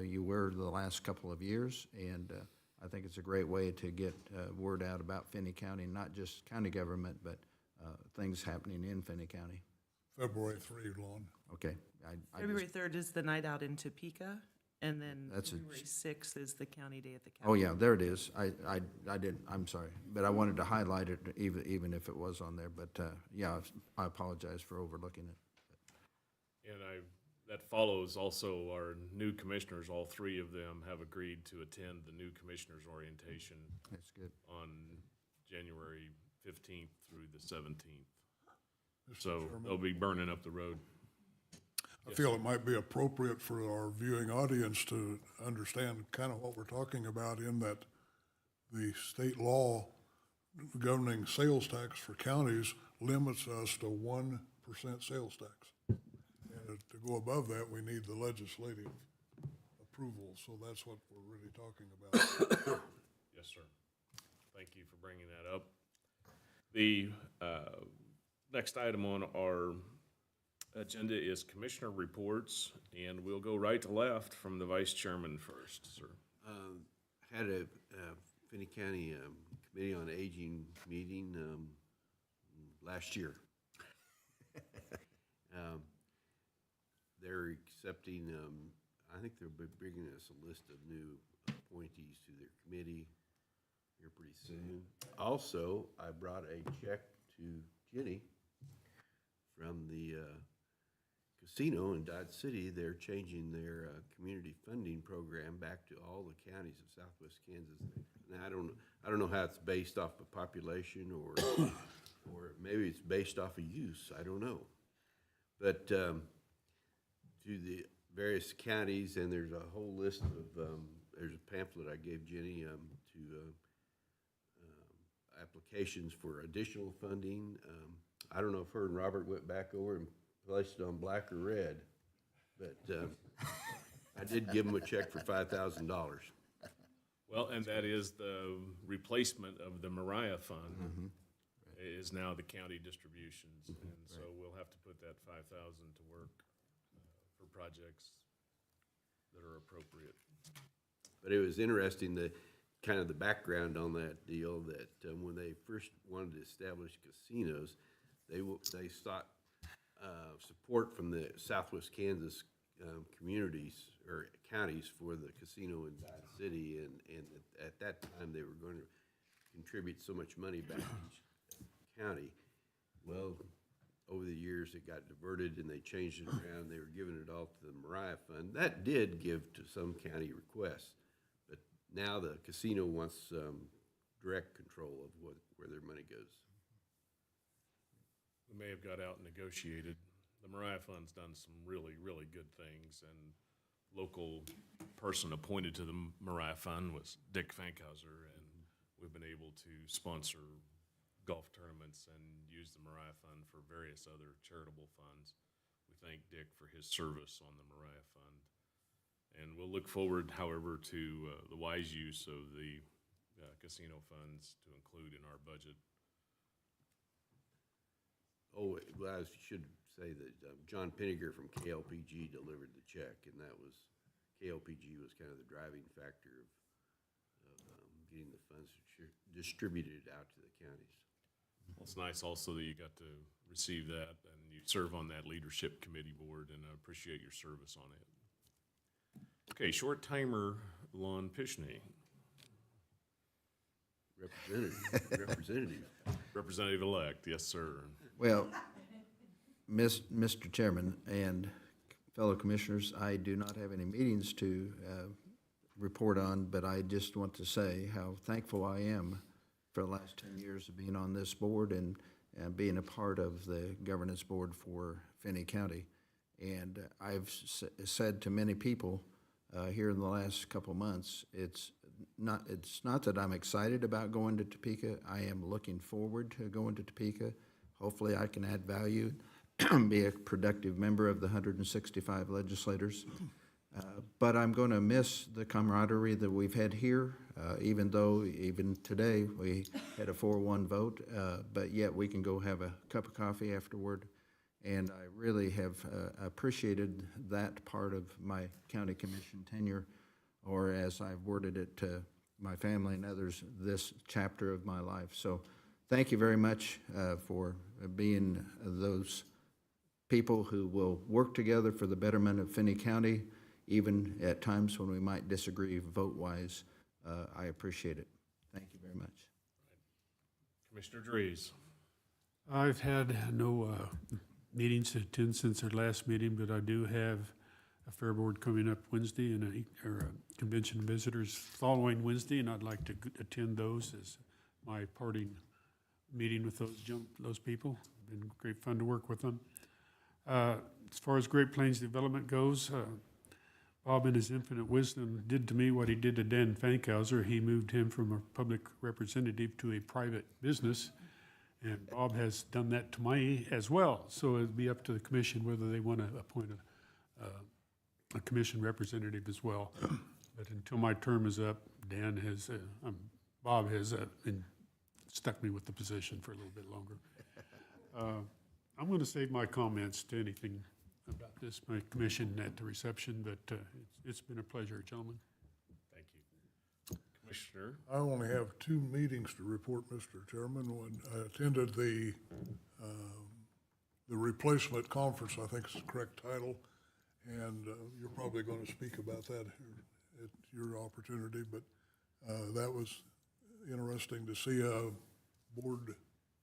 You were the last couple of years, and I think it's a great way to get word out about Finney County, not just county government, but things happening in Finney County. February 3, Lon. Okay. February 3rd is the night out in Topeka, and then That's February 6th is the County Day at the Oh, Capitol. yeah, there it is. I didn't, I'm sorry, but I wanted to highlight it even if it was on there, but, yeah, I apologize for overlooking it. And that follows also our new commissioners. All three of them have agreed to attend the new commissioners orientation That's good. on January 15th through the 17th. Mr. So Chairman. they'll be burning up the road. I feel it might be appropriate for our viewing audience to understand kind of what we're talking about in that the state law governing sales tax for counties limits us to 1% sales tax. And to go above that, we need the legislative approval, so that's what we're really talking about. Yes, sir. Thank you for bringing that up. The next item on our agenda is commissioner reports, and we'll go right to left from the vice chairman first, sir. Had a Finney County Committee on Aging meeting last year. They're accepting, I think they'll be bringing us a list of new appointees to their committee here pretty soon. Also, I brought a check to Jenny from the casino in Dodge City. They're changing their community funding program back to all the counties of southwest Kansas. Now, I don't know how it's based off of population or maybe it's based off of use. I don't know. But to the various counties, and there's a whole list of, there's a pamphlet I gave Jenny to applications for additional funding. I don't know if her and Robert went back over and placed it on black or red, but I did give them a check for $5,000. Well, and that is the replacement of the Mariah Fund. Is now the county distributions, and so we'll have to put that 5,000 to work for projects that are appropriate. But it was interesting, the kind of the background on that deal, that when they first wanted to establish casinos, They sought support from the Southwest Kansas communities or counties for the casino in Dodge City, and at that time, they were going to contribute so much money back to each county. Well, over the years, it got diverted and they changed it around. They were giving it all to the Mariah Fund. That did give to some county requests, but now the casino wants direct control of where their money goes. We may have got out and negotiated. The Mariah Fund's done some really, really good things, and local person appointed to the Mariah Fund was Dick Fankhauser, and we've been able to sponsor golf tournaments and use the Mariah Fund for various other charitable funds. We thank Dick for his service on the Mariah Fund. And we'll look forward, however, to the wise use of the casino funds to include in our budget. Oh, well, I should say that John Pinniger from KLPG delivered the check, and that was, KLPG was kind of the driving factor of getting the funds distributed out to the counties. Well, it's nice also that you got to receive that, and you serve on that leadership committee board, and I appreciate your service on it. Okay, short timer, Lon Pishney. Representative-elect, yes, sir. Well, Mr. Chairman and fellow commissioners, I do not have any meetings to report on, but I just want to say how thankful I am for the last 10 years of being on this board and being a part of the governance board for Finney County. And I've said to many people here in the last couple of months, it's not that I'm excited about going to Topeka. I am looking forward to going to Topeka. Hopefully I can add value, be a productive member of the 165 legislators. But I'm going to miss the camaraderie that we've had here, even though even today we had a 4-1 vote, but yet we can go have a cup of coffee afterward. And I really have appreciated that part of my county commission tenure, or as I've worded it to my family and others, this chapter of my life. So thank you very much for being those people who will work together for the betterment of Finney County, even at times when we might disagree vote-wise. I appreciate it. Thank you very much. Commissioner Drees. I've had no meetings to attend since our last meeting, but I do have a fair board coming up Wednesday and a convention visitors following Wednesday, and I'd like to attend those as my parting meeting with those people. Been great fun to work with them. As far as Great Plains Development goes, Bob, in his infinite wisdom, did to me what he did to Dan Fankhauser. He moved him from a public representative to a private business, and Bob has done that to me as well. So it'd be up to the commission whether they want to appoint a commission representative as well. But until my term is up, Bob has stuck me with the position for a little bit longer. I'm going to save my comments to anything about this, my commission at the reception, but it's been a pleasure, gentlemen. Thank you. Commissioner? I only have 2 meetings to report, Mr. Chairman. When I attended the replacement conference, I think is the correct title, and you're probably going to speak about that at your opportunity, but that was interesting to see a board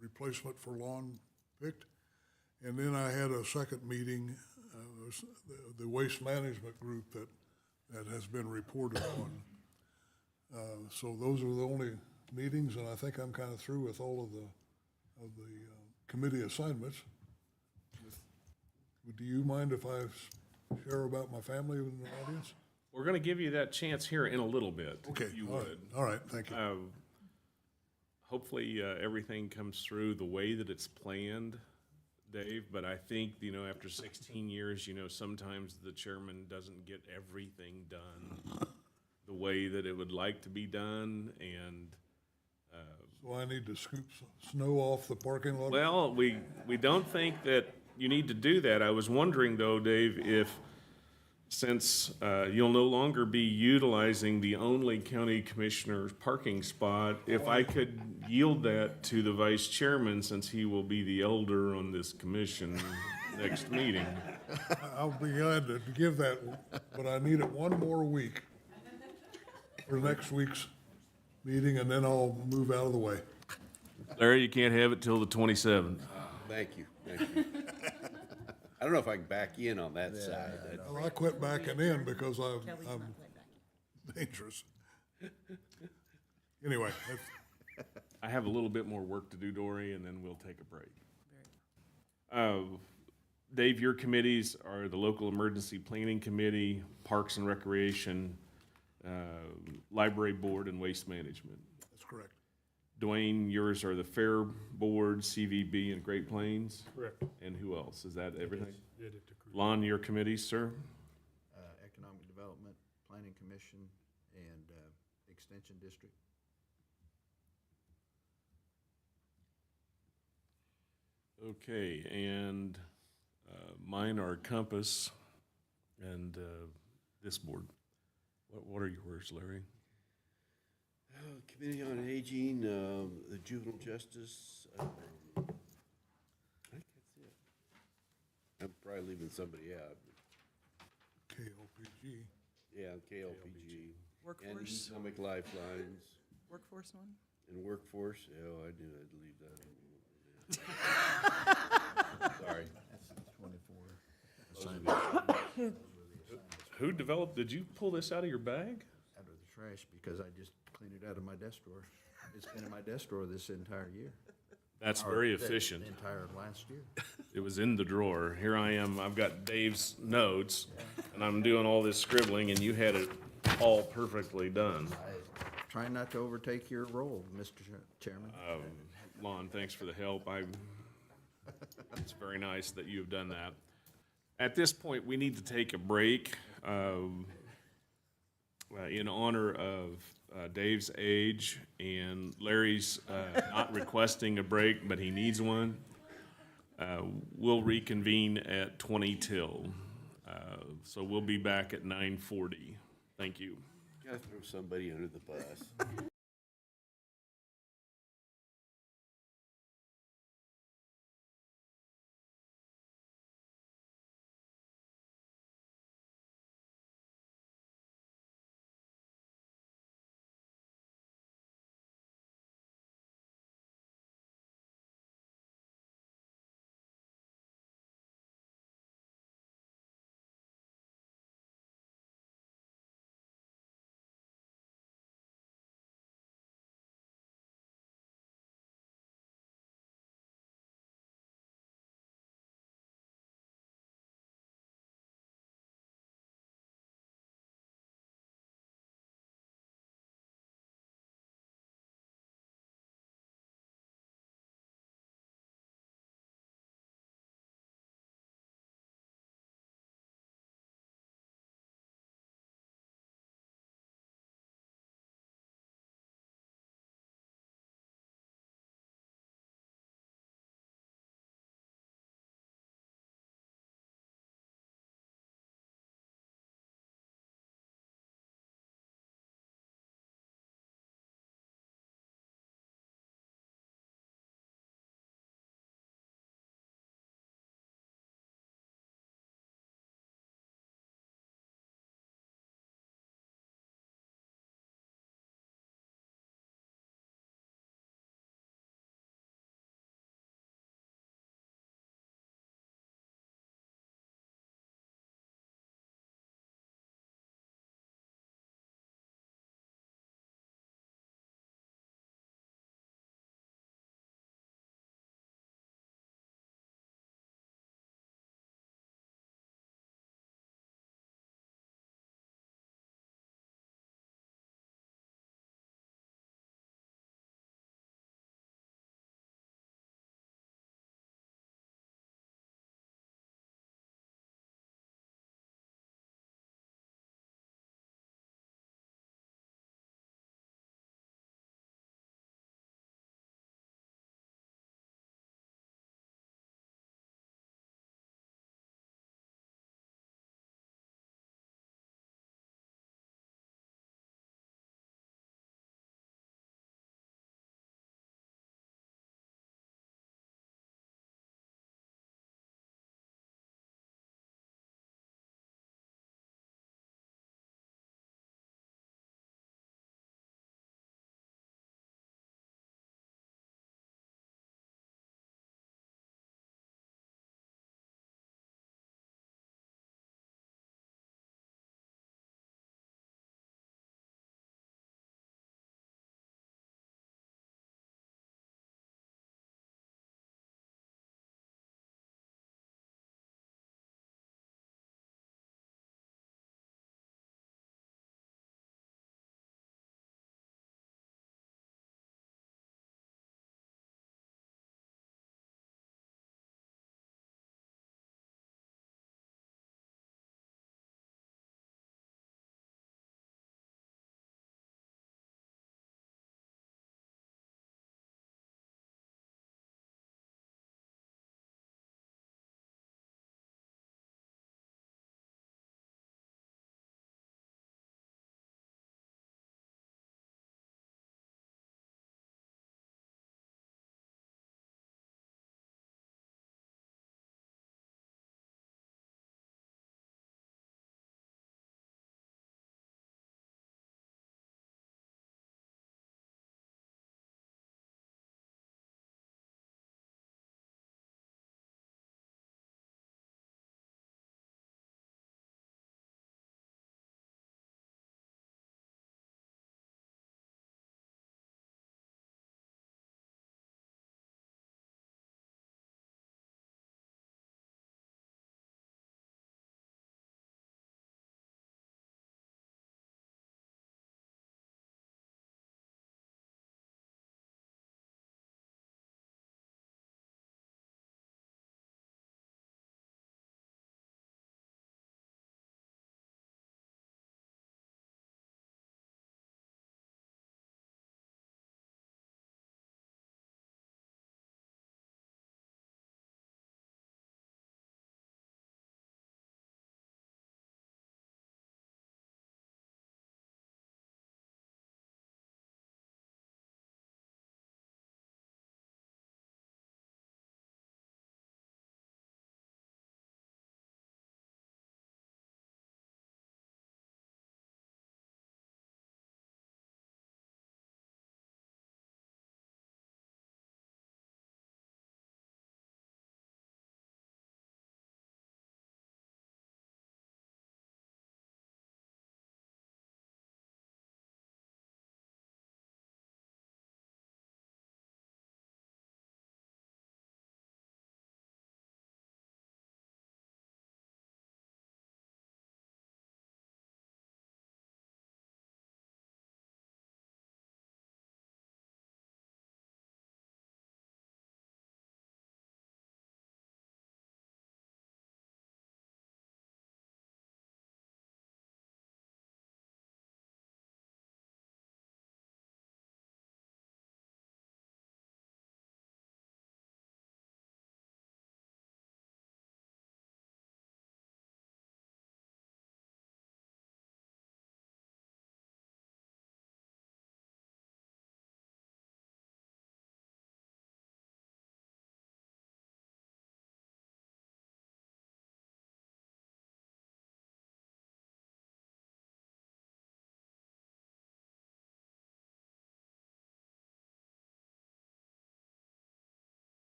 replacement for Lon picked. And then I had a second meeting, the waste management group that has been reported on. So those are the only meetings, and I think I'm kind of through with all of the committee assignments. Do you mind if I share about my family in the audience? We're going to give you that chance here in a little bit, Okay, if you all right. would. All right, thank you. Hopefully, everything comes through the way that it's planned, Dave, but I think, after 16 years, sometimes the chairman doesn't get everything done the way that it would like to be done, and So I need to scoop snow off the parking lot? well, we don't think that you need to do that. I was wondering, though, Dave, if since you'll no longer be utilizing the only county commissioner's parking spot, if I could yield that to the vice chairman, since he will be the elder on this commission next meeting. I'll be glad to give that, but I need it one more week for next week's meeting, and then I'll move out of the way. Larry, you can't have it till the 27th. Thank you, thank you. I don't know if I can back in on that side. Well, I quit backing in because I'm dangerous. Anyway, I have a little bit more work to do, Dory, and then we'll take a break. Dave, your committees are the Local Emergency Planning Committee, Parks and Recreation, Library Board, and Waste Management. that's correct. Dwayne, yours are the Fair Board, CVB, and Great Plains? Correct. And who else? Is that everything? Did it to cruise. Lon, your committees, sir? Economic Development, Planning Commission, and Extension District. Okay, and mine are Compass and this board. What are yours, Larry? Committee on Aging, the Juvenile Justice, I think that's it. I'm probably leaving somebody out. KLPG. Yeah, KLPG. Workforce, And Economic Lifelines workforce one? and Workforce. Oh, I knew I'd leave that. Sorry. That's 24. Who developed, did you pull this out of your bag? Out of the trash because I just cleaned it out of my desk drawer. It's been in my desk drawer this entire year. That's Or very the efficient. entire last year. It was in the drawer. Here I am, I've got Dave's notes, and I'm doing all this scribbling, and you had it all perfectly done. Trying not to overtake your role, Mr. Chairman. Lon, thanks for the help. It's very nice that you've done that. At this point, we need to take a break in honor of Dave's age, and Larry's not requesting a break, but he needs one. We'll reconvene at 20 till. So we'll be back at 9:40. Thank you. Gotta throw somebody under the bus.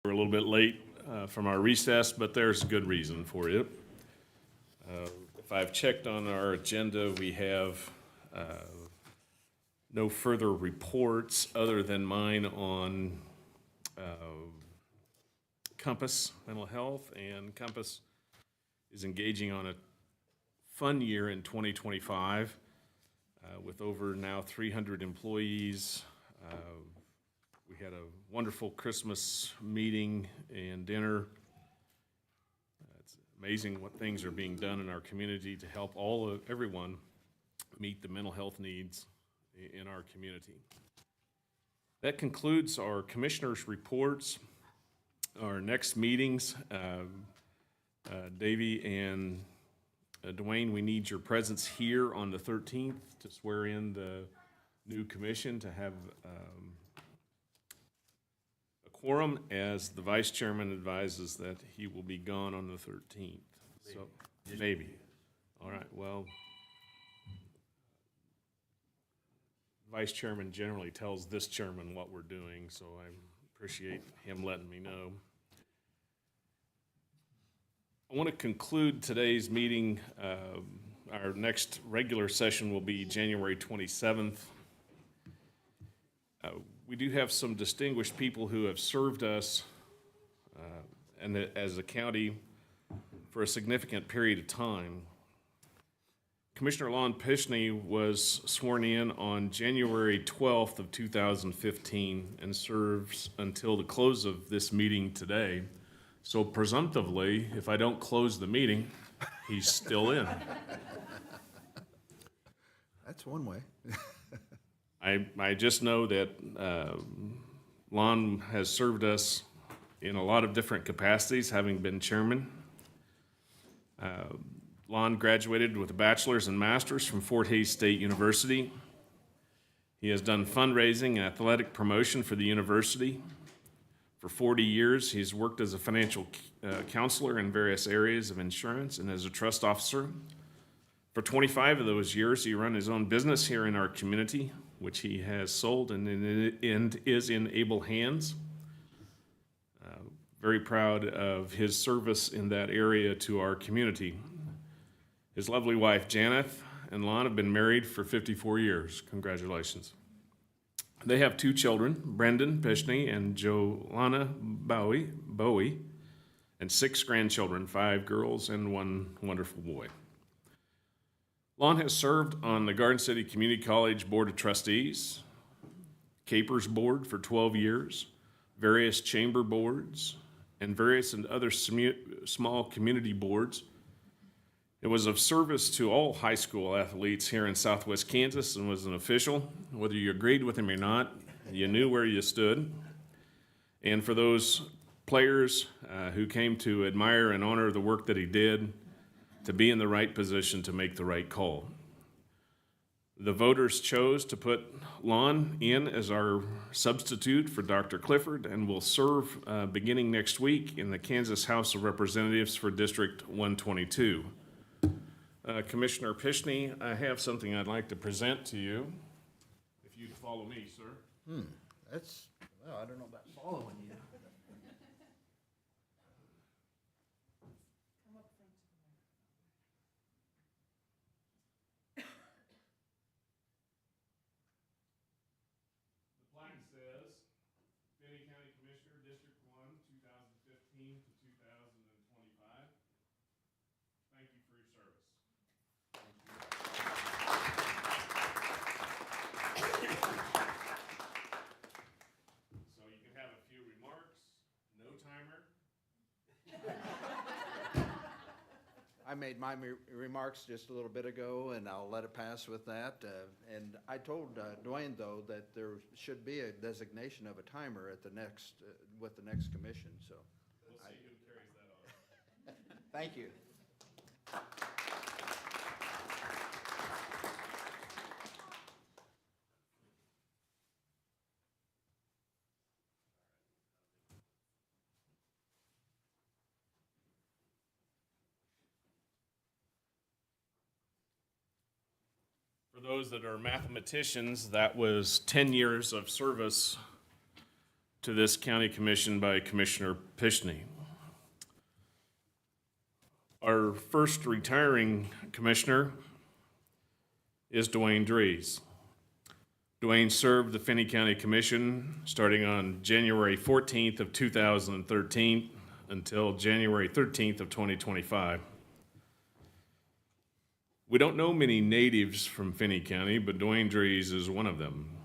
We're a little bit late from our recess, but there's a good reason for it. If I've checked on our agenda, we have no further reports other than mine on Compass Mental Health, and Compass is engaging on a fun year in 2025 with over now 300 employees. We had a wonderful Christmas meeting and dinner. It's amazing what things are being done in our community to help everyone meet the mental health needs in our community. That concludes our commissioners' reports. Our next meetings, Davey and Dwayne, we need your presence here on the 13th to swear in the new commission, to have a quorum, as the vice chairman advises that he will be gone on the 13th. So, maybe. All right, well, vice chairman generally tells this chairman what we're doing, so I appreciate him letting me know. I want to conclude today's meeting. Our next regular session will be January 27th. We do have some distinguished people who have served us and as a county for a significant period of time. Commissioner Lon Pishney was sworn in on January 12th of 2015 and serves until the close of this meeting today. So presumptively, if I don't close the meeting, he's still in. That's one way. I just know that Lon has served us in a lot of different capacities, having been chairman. Lon graduated with a bachelor's and master's from Fort Hays State University. He has done fundraising and athletic promotion for the university. For 40 years, he's worked as a financial counselor in various areas of insurance and as a trust officer. For 25 of those years, he ran his own business here in our community, which he has sold and is in able hands. Very proud of his service in that area to our community. His lovely wife, Janet, and Lon have been married for 54 years. Congratulations. They have 2 children, Brendan Pishney and Joanna Bowie, and 6 grandchildren, 5 girls and 1 wonderful boy. Lon has served on the Garden City Community College Board of Trustees, Capers Board for 12 years, various chamber boards, and various and other small community boards. It was of service to all high school athletes here in Southwest Kansas and was an official. Whether you agreed with him or not, you knew where you stood. And for those players who came to admire and honor the work that he did, to be in the right position to make the right call. The voters chose to put Lon in as our substitute for Dr. Clifford and will serve beginning next week in the Kansas House of Representatives for District 122. Commissioner Pishney, I have something I'd like to present to you. If you'd follow me, sir. Well, I don't know about following you. The plaque says, Finney County Commissioner, District 1, 2015 to 2025. Thank you for your service. So you can have a few remarks, no timer. I made my remarks just a little bit ago, and I'll let it pass with that. And I told Dwayne, though, that there should be a designation of a timer at the next, with the next commission, so. We'll see who carries that on. Thank you. For those that are mathematicians, that was 10 years of service to this county commission by Commissioner Finney. Our first retiring commissioner is Dwayne Drees. Dwayne served the Finney County Commission starting on January 14th of 2013 until January 13th of 2025. We don't know many natives from Finney County, but Dwayne Drees is one of them.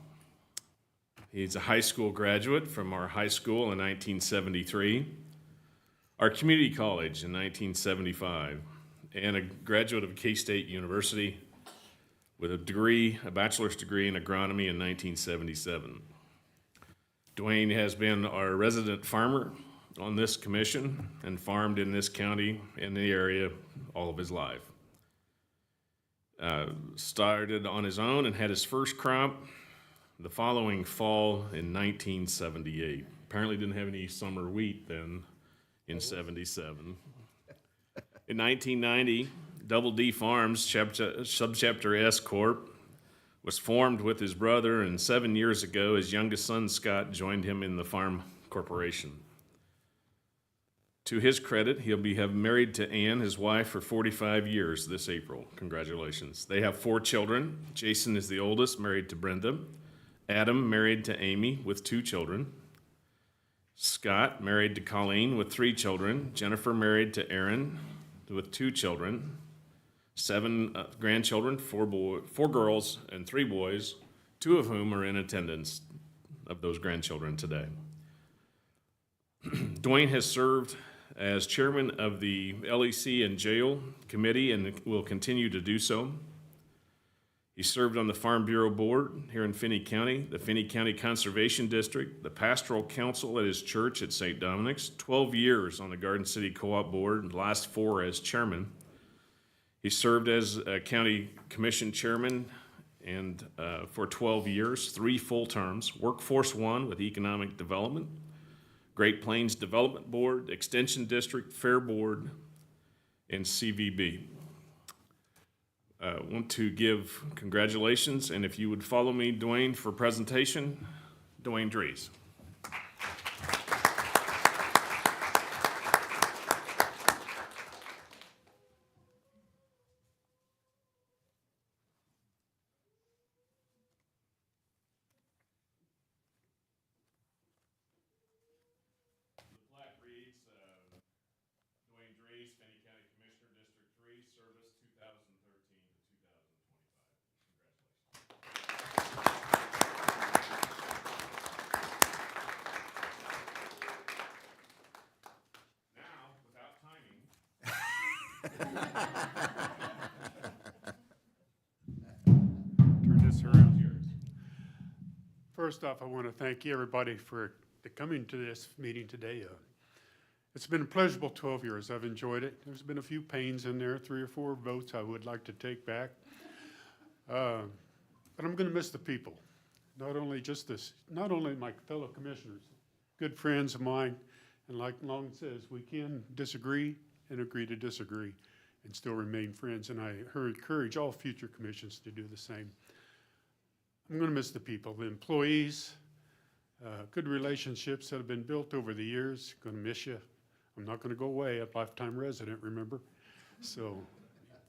He's a high school graduate from our high school in 1973, our community college in 1975, and a graduate of K-State University with a bachelor's degree in agronomy in 1977. Dwayne has been our resident farmer on this commission and farmed in this county in the area all of his life. Started on his own and had his first crop the following fall in 1978. Apparently didn't have any summer wheat then in 77. In 1990, Double D Farms, Subchapter S Corp., was formed with his brother, and 7 years ago, his youngest son, Scott, joined him in the farm corporation. To his credit, he'll have married to Ann, his wife, for 45 years this April. Congratulations. They have 4 children. Jason is the oldest, married to Brenda. Adam, married to Amy, with 2 children. Scott, married to Colleen, with 3 children. Jennifer, married to Aaron, with 2 children. 7 grandchildren, 4 girls and 3 boys, 2 of whom are in attendance of those grandchildren today. Dwayne has served as chairman of the LEC and Jail Committee and will continue to do so. He served on the Farm Bureau Board here in Finney County, the Finney County Conservation District, the Pastoral Council at his church at St. Dominic's, 12 years on the Garden City Co-op Board, and the last 4 as chairman. He served as a county commission chairman and for 12 years, 3 full terms, Workforce One with Economic Development, Great Plains Development Board, Extension District, Fair Board, and CVB. Want to give congratulations, and if you would follow me, Dwayne, for presentation, Dwayne Drees. Dwayne Drees, Finney County Commissioner, District 3, service 2013 to 2025. Now, without timing. Turn this around. First off, I want to thank everybody for coming to this meeting today. It's been a pleasurable 12 years. I've enjoyed it. There's been a few pains in there, 3 or 4 votes I would like to take back. But I'm going to miss the people. Not only my fellow commissioners, good friends of mine, and like Long says, we can disagree and agree to disagree and still remain friends, and I encourage all future commissions to do the same. I'm going to miss the people, the employees, good relationships that have been built over the years. Going to miss you. I'm not going to go away. I'm a lifetime resident, remember? So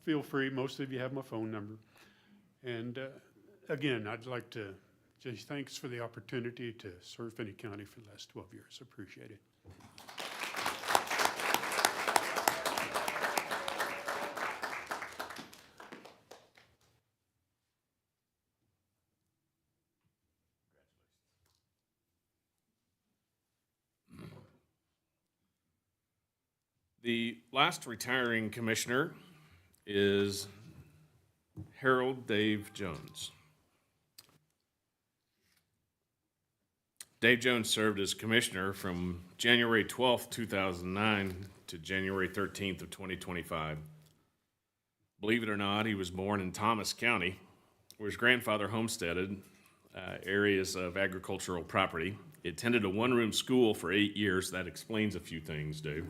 feel free. Most of you have my phone number. And again, I'd like to say thanks for the opportunity to serve Finney County for the last 12 years. Appreciate it. The last retiring commissioner is Harold Dave Jones. Dave Jones served as commissioner from January 12th, 2009 to January 13th of 2025. Believe it or not, he was born in Thomas County, where his grandfather homesteaded areas of agricultural property. He attended a one-room school for 8 years. That explains a few things, Dave.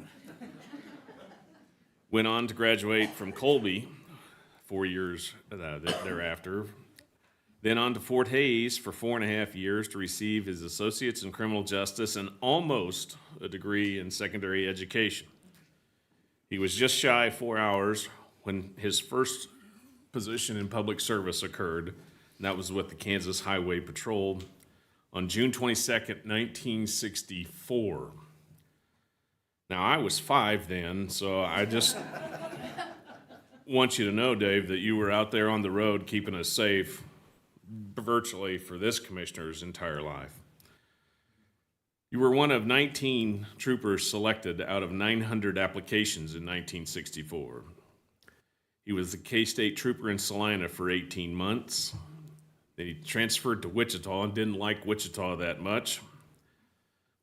Went on to graduate from Colby 4 years thereafter. Then on to Fort Hays for 4.5 years to receive his associate's in criminal justice and almost a degree in secondary education. He was just shy of 4 hours when his first position in public service occurred, and that was with the Kansas Highway Patrol on June 22nd, 1964. Now, I was 5 then, so I just want you to know, Dave, that you were out there on the road keeping us safe virtually for this commissioner's entire life. You were one of 19 troopers selected out of 900 applications in 1964. He was a K-State trooper in Salina for 18 months. Then he transferred to Wichita and didn't like Wichita that much,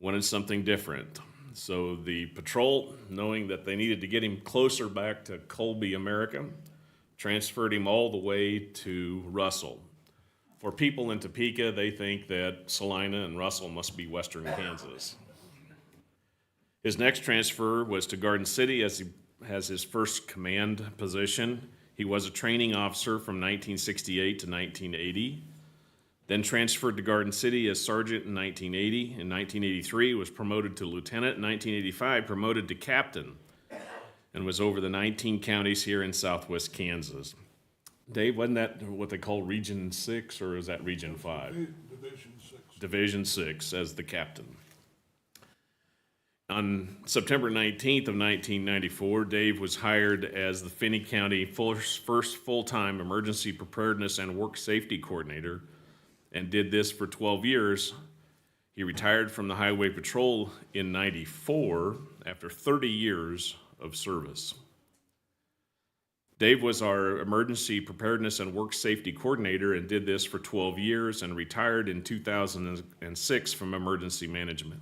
wanted something different. So the patrol, knowing that they needed to get him closer back to Colby, America, transferred him all the way to Russell. For people in Topeka, they think that Salina and Russell must be western Kansas. His next transfer was to Garden City as he has his first command position. He was a training officer from 1968 to 1980, then transferred to Garden City as sergeant in 1980. In 1983, was promoted to lieutenant. In 1985, promoted to captain, and was over the 19 counties here in southwest Kansas. Dave, wasn't that what they call Region 6, or is that Region 5? Division 6. Division 6 as the captain. On September 19th of 1994, Dave was hired as the Finney County first full-time emergency preparedness and work safety coordinator and did this for 12 years. He retired from the Highway Patrol in 94 after 30 years of service. Dave was our emergency preparedness and work safety coordinator and did this for 12 years and retired in 2006 from emergency management.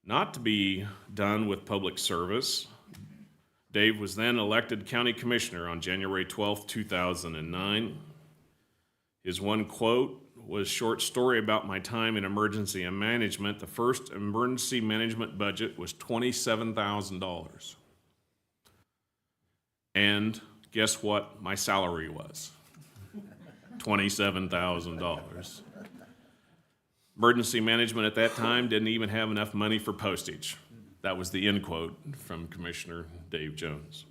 Not to be done with public service, Dave was then elected county commissioner on January 12, 2009. His one quote was, "Short story about my time in emergency and management. The first emergency management budget was $27,000. And guess what my salary was? $27,000. Emergency management at that time didn't even have enough money for postage." That was the end quote from Commissioner Dave Jones.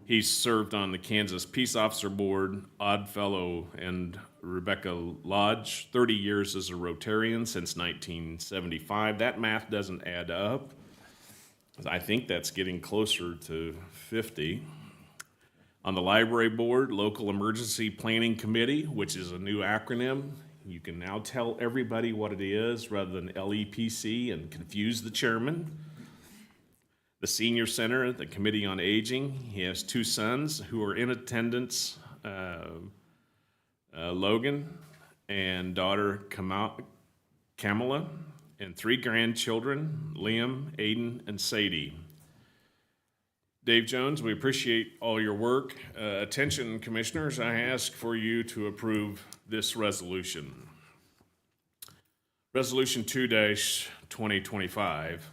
He served on the Kansas Peace Officer Board, Oddfellow, and Rebecca Lodge, 30 years as a Rotarian since 1975. That math doesn't add up. I think that's getting closer to 50. On the Library Board, Local Emergency Planning Committee, which is a new acronym. You can now tell everybody what it is rather than LEPC and confuse the chairman. The Senior Center, the Committee on Aging. He has 2 sons who are in attendance, Logan and daughter Kamala, and 3 grandchildren, Liam, Aiden, and Sadie. Dave Jones, we appreciate all your work. Attention, commissioners, I ask for you to approve this resolution. Resolution 2-2025,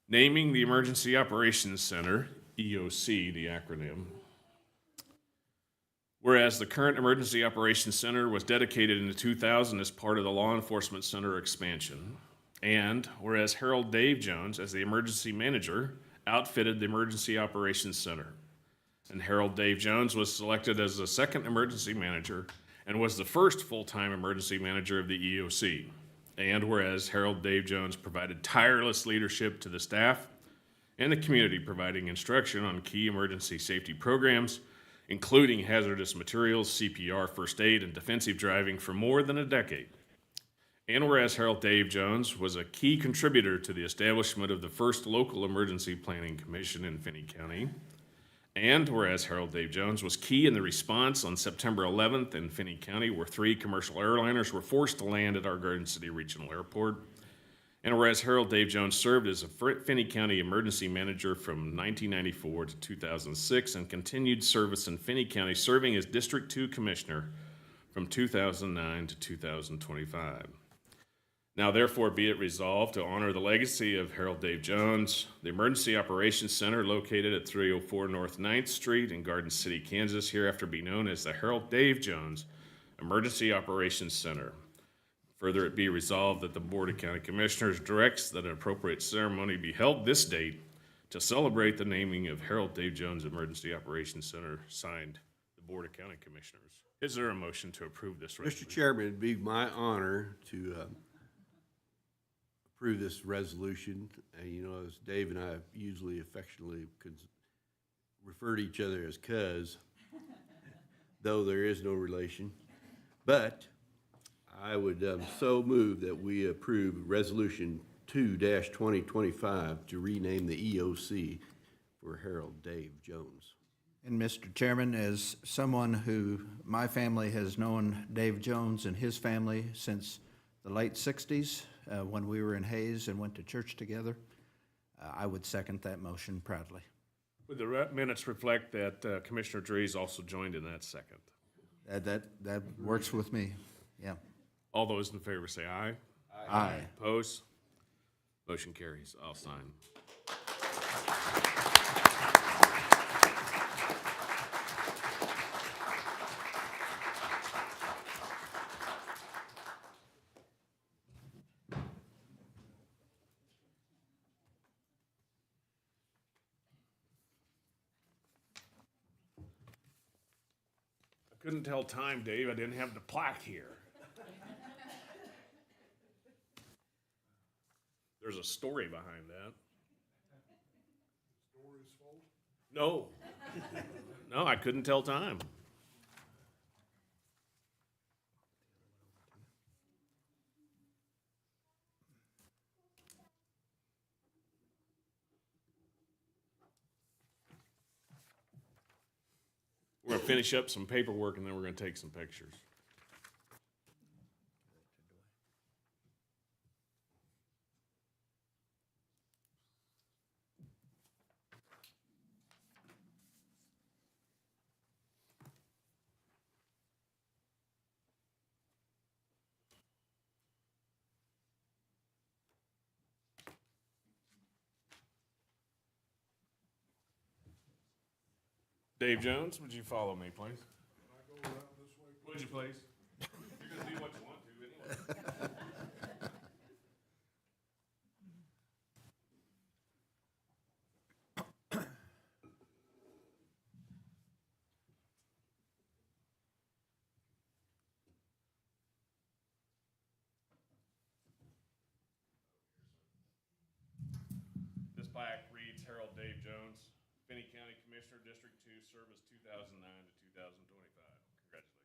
naming the Emergency Operations Center, EOC, the acronym. Whereas the current Emergency Operations Center was dedicated in 2000 as part of the Law Enforcement Center expansion, and whereas Harold Dave Jones, as the emergency manager, outfitted the Emergency Operations Center, and Harold Dave Jones was selected as the second emergency manager and was the first full-time emergency manager of the EOC. And whereas Harold Dave Jones provided tireless leadership to the staff and the community, providing instruction on key emergency safety programs, including hazardous materials, CPR, first aid, and defensive driving for more than a decade. And whereas Harold Dave Jones was a key contributor to the establishment of the first local emergency planning commission in Finney County. And whereas Harold Dave Jones was key in the response on September 11th in Finney County, where 3 commercial airliners were forced to land at our Garden City Regional Airport. And whereas Harold Dave Jones served as a Finney County emergency manager from 1994 to 2006 and continued service in Finney County, serving as District 2 Commissioner from 2009 to 2025. Now therefore be it resolved to honor the legacy of Harold Dave Jones, the Emergency Operations Center located at 304 North 9th Street in Garden City, Kansas, hereafter be known as the Harold Dave Jones Emergency Operations Center. Further, it be resolved that the Board of County Commissioners directs that an appropriate ceremony be held this date to celebrate the naming of Harold Dave Jones Emergency Operations Center, signed the Board of County Commissioners. Is there a motion to approve this resolution? Mr. Chairman, it'd be my honor to approve this resolution. And you know, as Dave and I usually affectionately refer to each other as cuz, though there is no relation. But I would so move that we approve Resolution 2-2025 to rename the EOC for Harold Dave Jones. And Mr. Chairman, as someone who, my family has known Dave Jones and his family since the late 60s, when we were in Hayes and went to church together, I would second that motion proudly. Would the minutes reflect that Commissioner Drees also joined in that second? That works with me, yeah. All those in favor say aye. Aye. Opposed? Motion carries. I'll sign. I couldn't tell time, Dave. I didn't have the plaque here. There's a story behind that. Story's fault? No. No, I couldn't tell time. We're gonna finish up some paperwork and then we're gonna take some pictures. Dave Jones, would you follow me, please? Can I go around this way? Would you please? You're gonna do what you want to anyway. This plaque reads Harold Dave Jones, Finney County Commissioner, District 2, Service 2009 to 2025. Congratulations.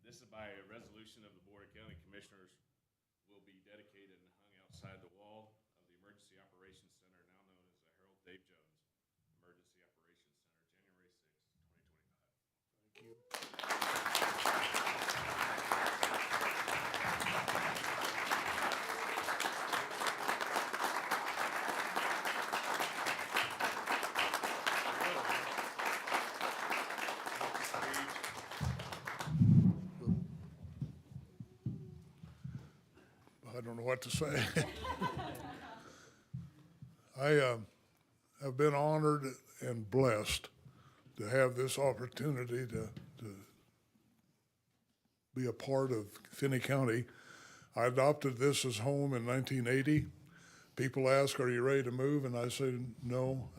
This is by a resolution of the Board of County Commissioners, will be dedicated and hung outside the wall of the Emergency Operations Center, now known as the Harold Dave Jones Emergency Operations Center, January 6, 2025. I don't know what to say. I have been honored and blessed to have this opportunity to be a part of Finney County. I adopted this as home in 1980. People ask, "Are you ready to move?" And I say, "No.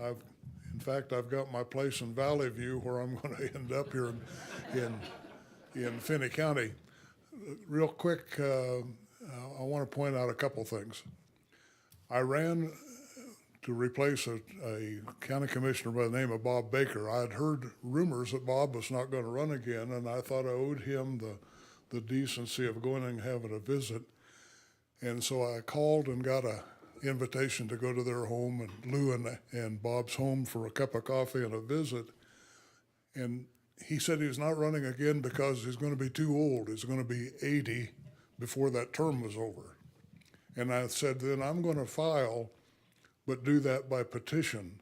In fact, I've got my place in Valley View where I'm going to end up here in Finney County." Real quick, I want to point out a couple things. I ran to replace a county commissioner by the name of Bob Baker. I had heard rumors that Bob was not going to run again, and I thought I owed him the decency of going and having a visit. And so I called and got an invitation to go to their home, and Lou and Bob's home, for a cup of coffee and a visit. And he said he was not running again because he's going to be too old. He's going to be 80 before that term was over. And I said, then I'm going to file, but do that by petition.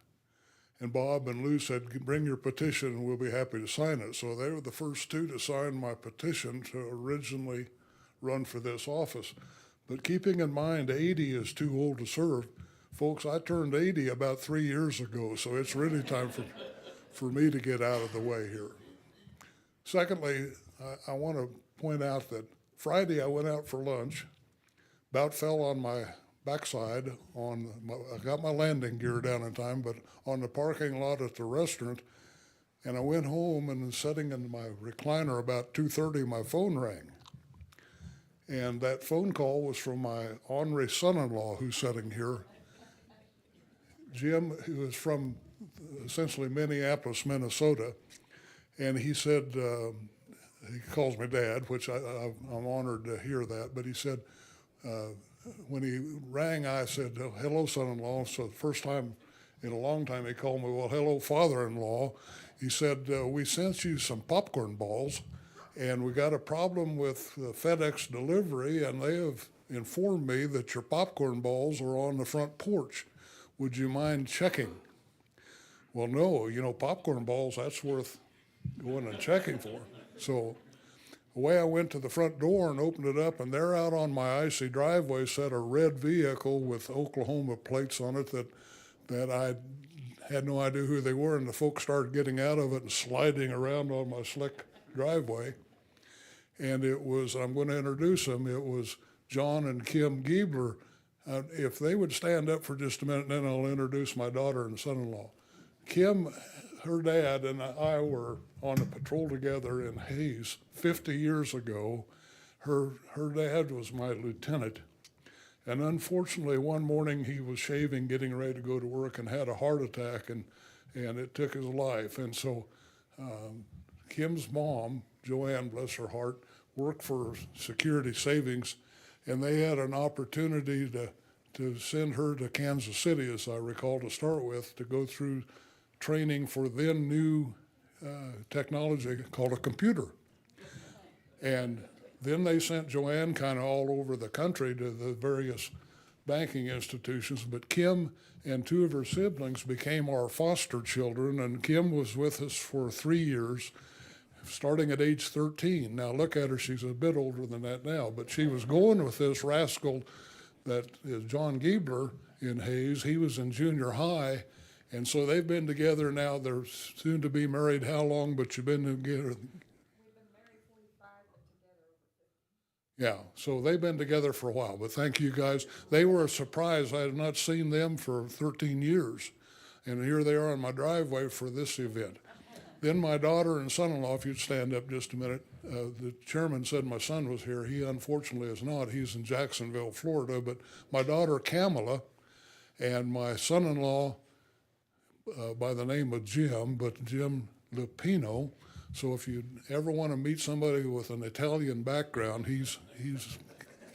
And Bob and Lou said, bring your petition and we'll be happy to sign it. So they were the first two to sign my petition to originally run for this office. But keeping in mind, 80 is too old to serve. Folks, I turned 80 about 3 years ago, so it's really time for me to get out of the way here. Secondly, I want to point out that Friday I went out for lunch, about fell on my backside I got my landing gear down in time, but on the parking lot at the restaurant, and I went home and sitting in my recliner about 2:30, my phone rang. And that phone call was from my ornery son-in-law who's sitting here, Jim, who is from essentially Minneapolis, Minnesota. And he said, he calls me Dad, which I'm honored to hear that, but he said, when he rang, I said, oh, hello, son-in-law. So the first time in a long time he called me, well, hello, father-in-law. He said, we sent you some popcorn balls, and we got a problem with FedEx delivery, and they have informed me that your popcorn balls are on the front porch. Would you mind checking? Well, no, popcorn balls, that's worth going and checking for. So away I went to the front door and opened it up, and there out on my icy driveway sat a red vehicle with Oklahoma plates on it that I had no idea who they were, and the folks started getting out of it and sliding around on my slick driveway. And it was, I'm going to introduce them, it was John and Kim Giebler. If they would stand up for just a minute, then I'll introduce my daughter and son-in-law. Kim, her dad, and I were on a patrol together in Hayes 50 years ago. Her dad was my lieutenant. And unfortunately, one morning he was shaving, getting ready to go to work, and had a heart attack, and it took his life. And so Kim's mom, Joanne, bless her heart, worked for Security Savings, and they had an opportunity to send her to Kansas City, as I recall, to start with, to go through training for then new technology called a computer. And then they sent Joanne kind of all over the country to the various banking institutions, but Kim and two of her siblings became our foster children, and Kim was with us for 3 years, starting at age 13. Now look at her, she's a bit older than that now, but she was going with this rascal that is John Giebler in Hayes. He was in junior high, and so they've been together now. They're soon to be married. How long? But you've been together. We've been married 45, but together over 50. Yeah, so they've been together for a while, but thank you guys. They were a surprise. I had not seen them for 13 years, and here they are in my driveway for this event. Then my daughter and son-in-law, if you'd stand up just a minute, the chairman said my son was here. He unfortunately is not. He's in Jacksonville, Florida. But my daughter, Kamala, and my son-in-law by the name of Jim, but Jim Lupino. So if you ever want to meet somebody with an Italian background, he's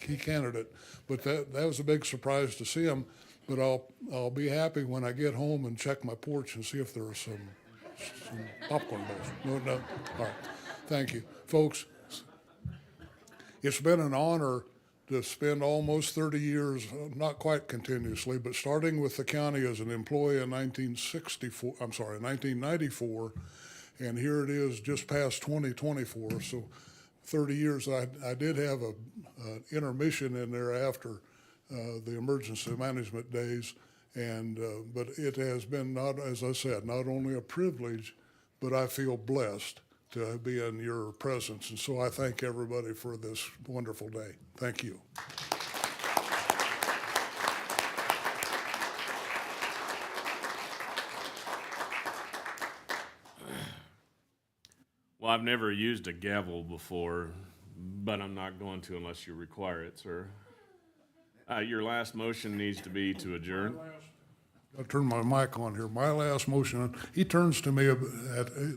key candidate. But that was a big surprise to see him. But I'll be happy when I get home and check my porch and see if there are some popcorn balls. No. All right. Thank you. Folks, it's been an honor to spend almost 30 years, not quite continuously, but starting with the county as an employee in 1994, and here it is just past 2024, so 30 years. I did have an intermission in there after the emergency management days, and but it has been, not, as I said, not only a privilege, but I feel blessed to be in your presence. And so I thank everybody for this wonderful day. Thank you. Well, I've never used a gavel before, but I'm not going to unless you require it, sir. Your last motion needs to be to adjourn. I'll turn my mic on here. My last motion, he turns to me at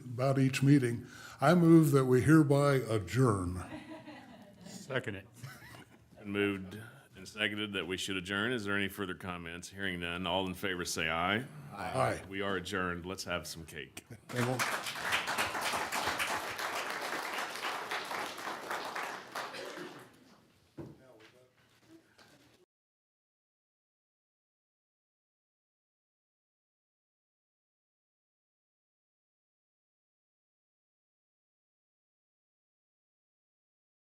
about each meeting. I move that we hereby adjourn. Second it. And moved and seconded that we should adjourn. Is there any further comments? Hearing none, all in favor say aye. Aye. We are adjourned. Let's have some cake. They won't-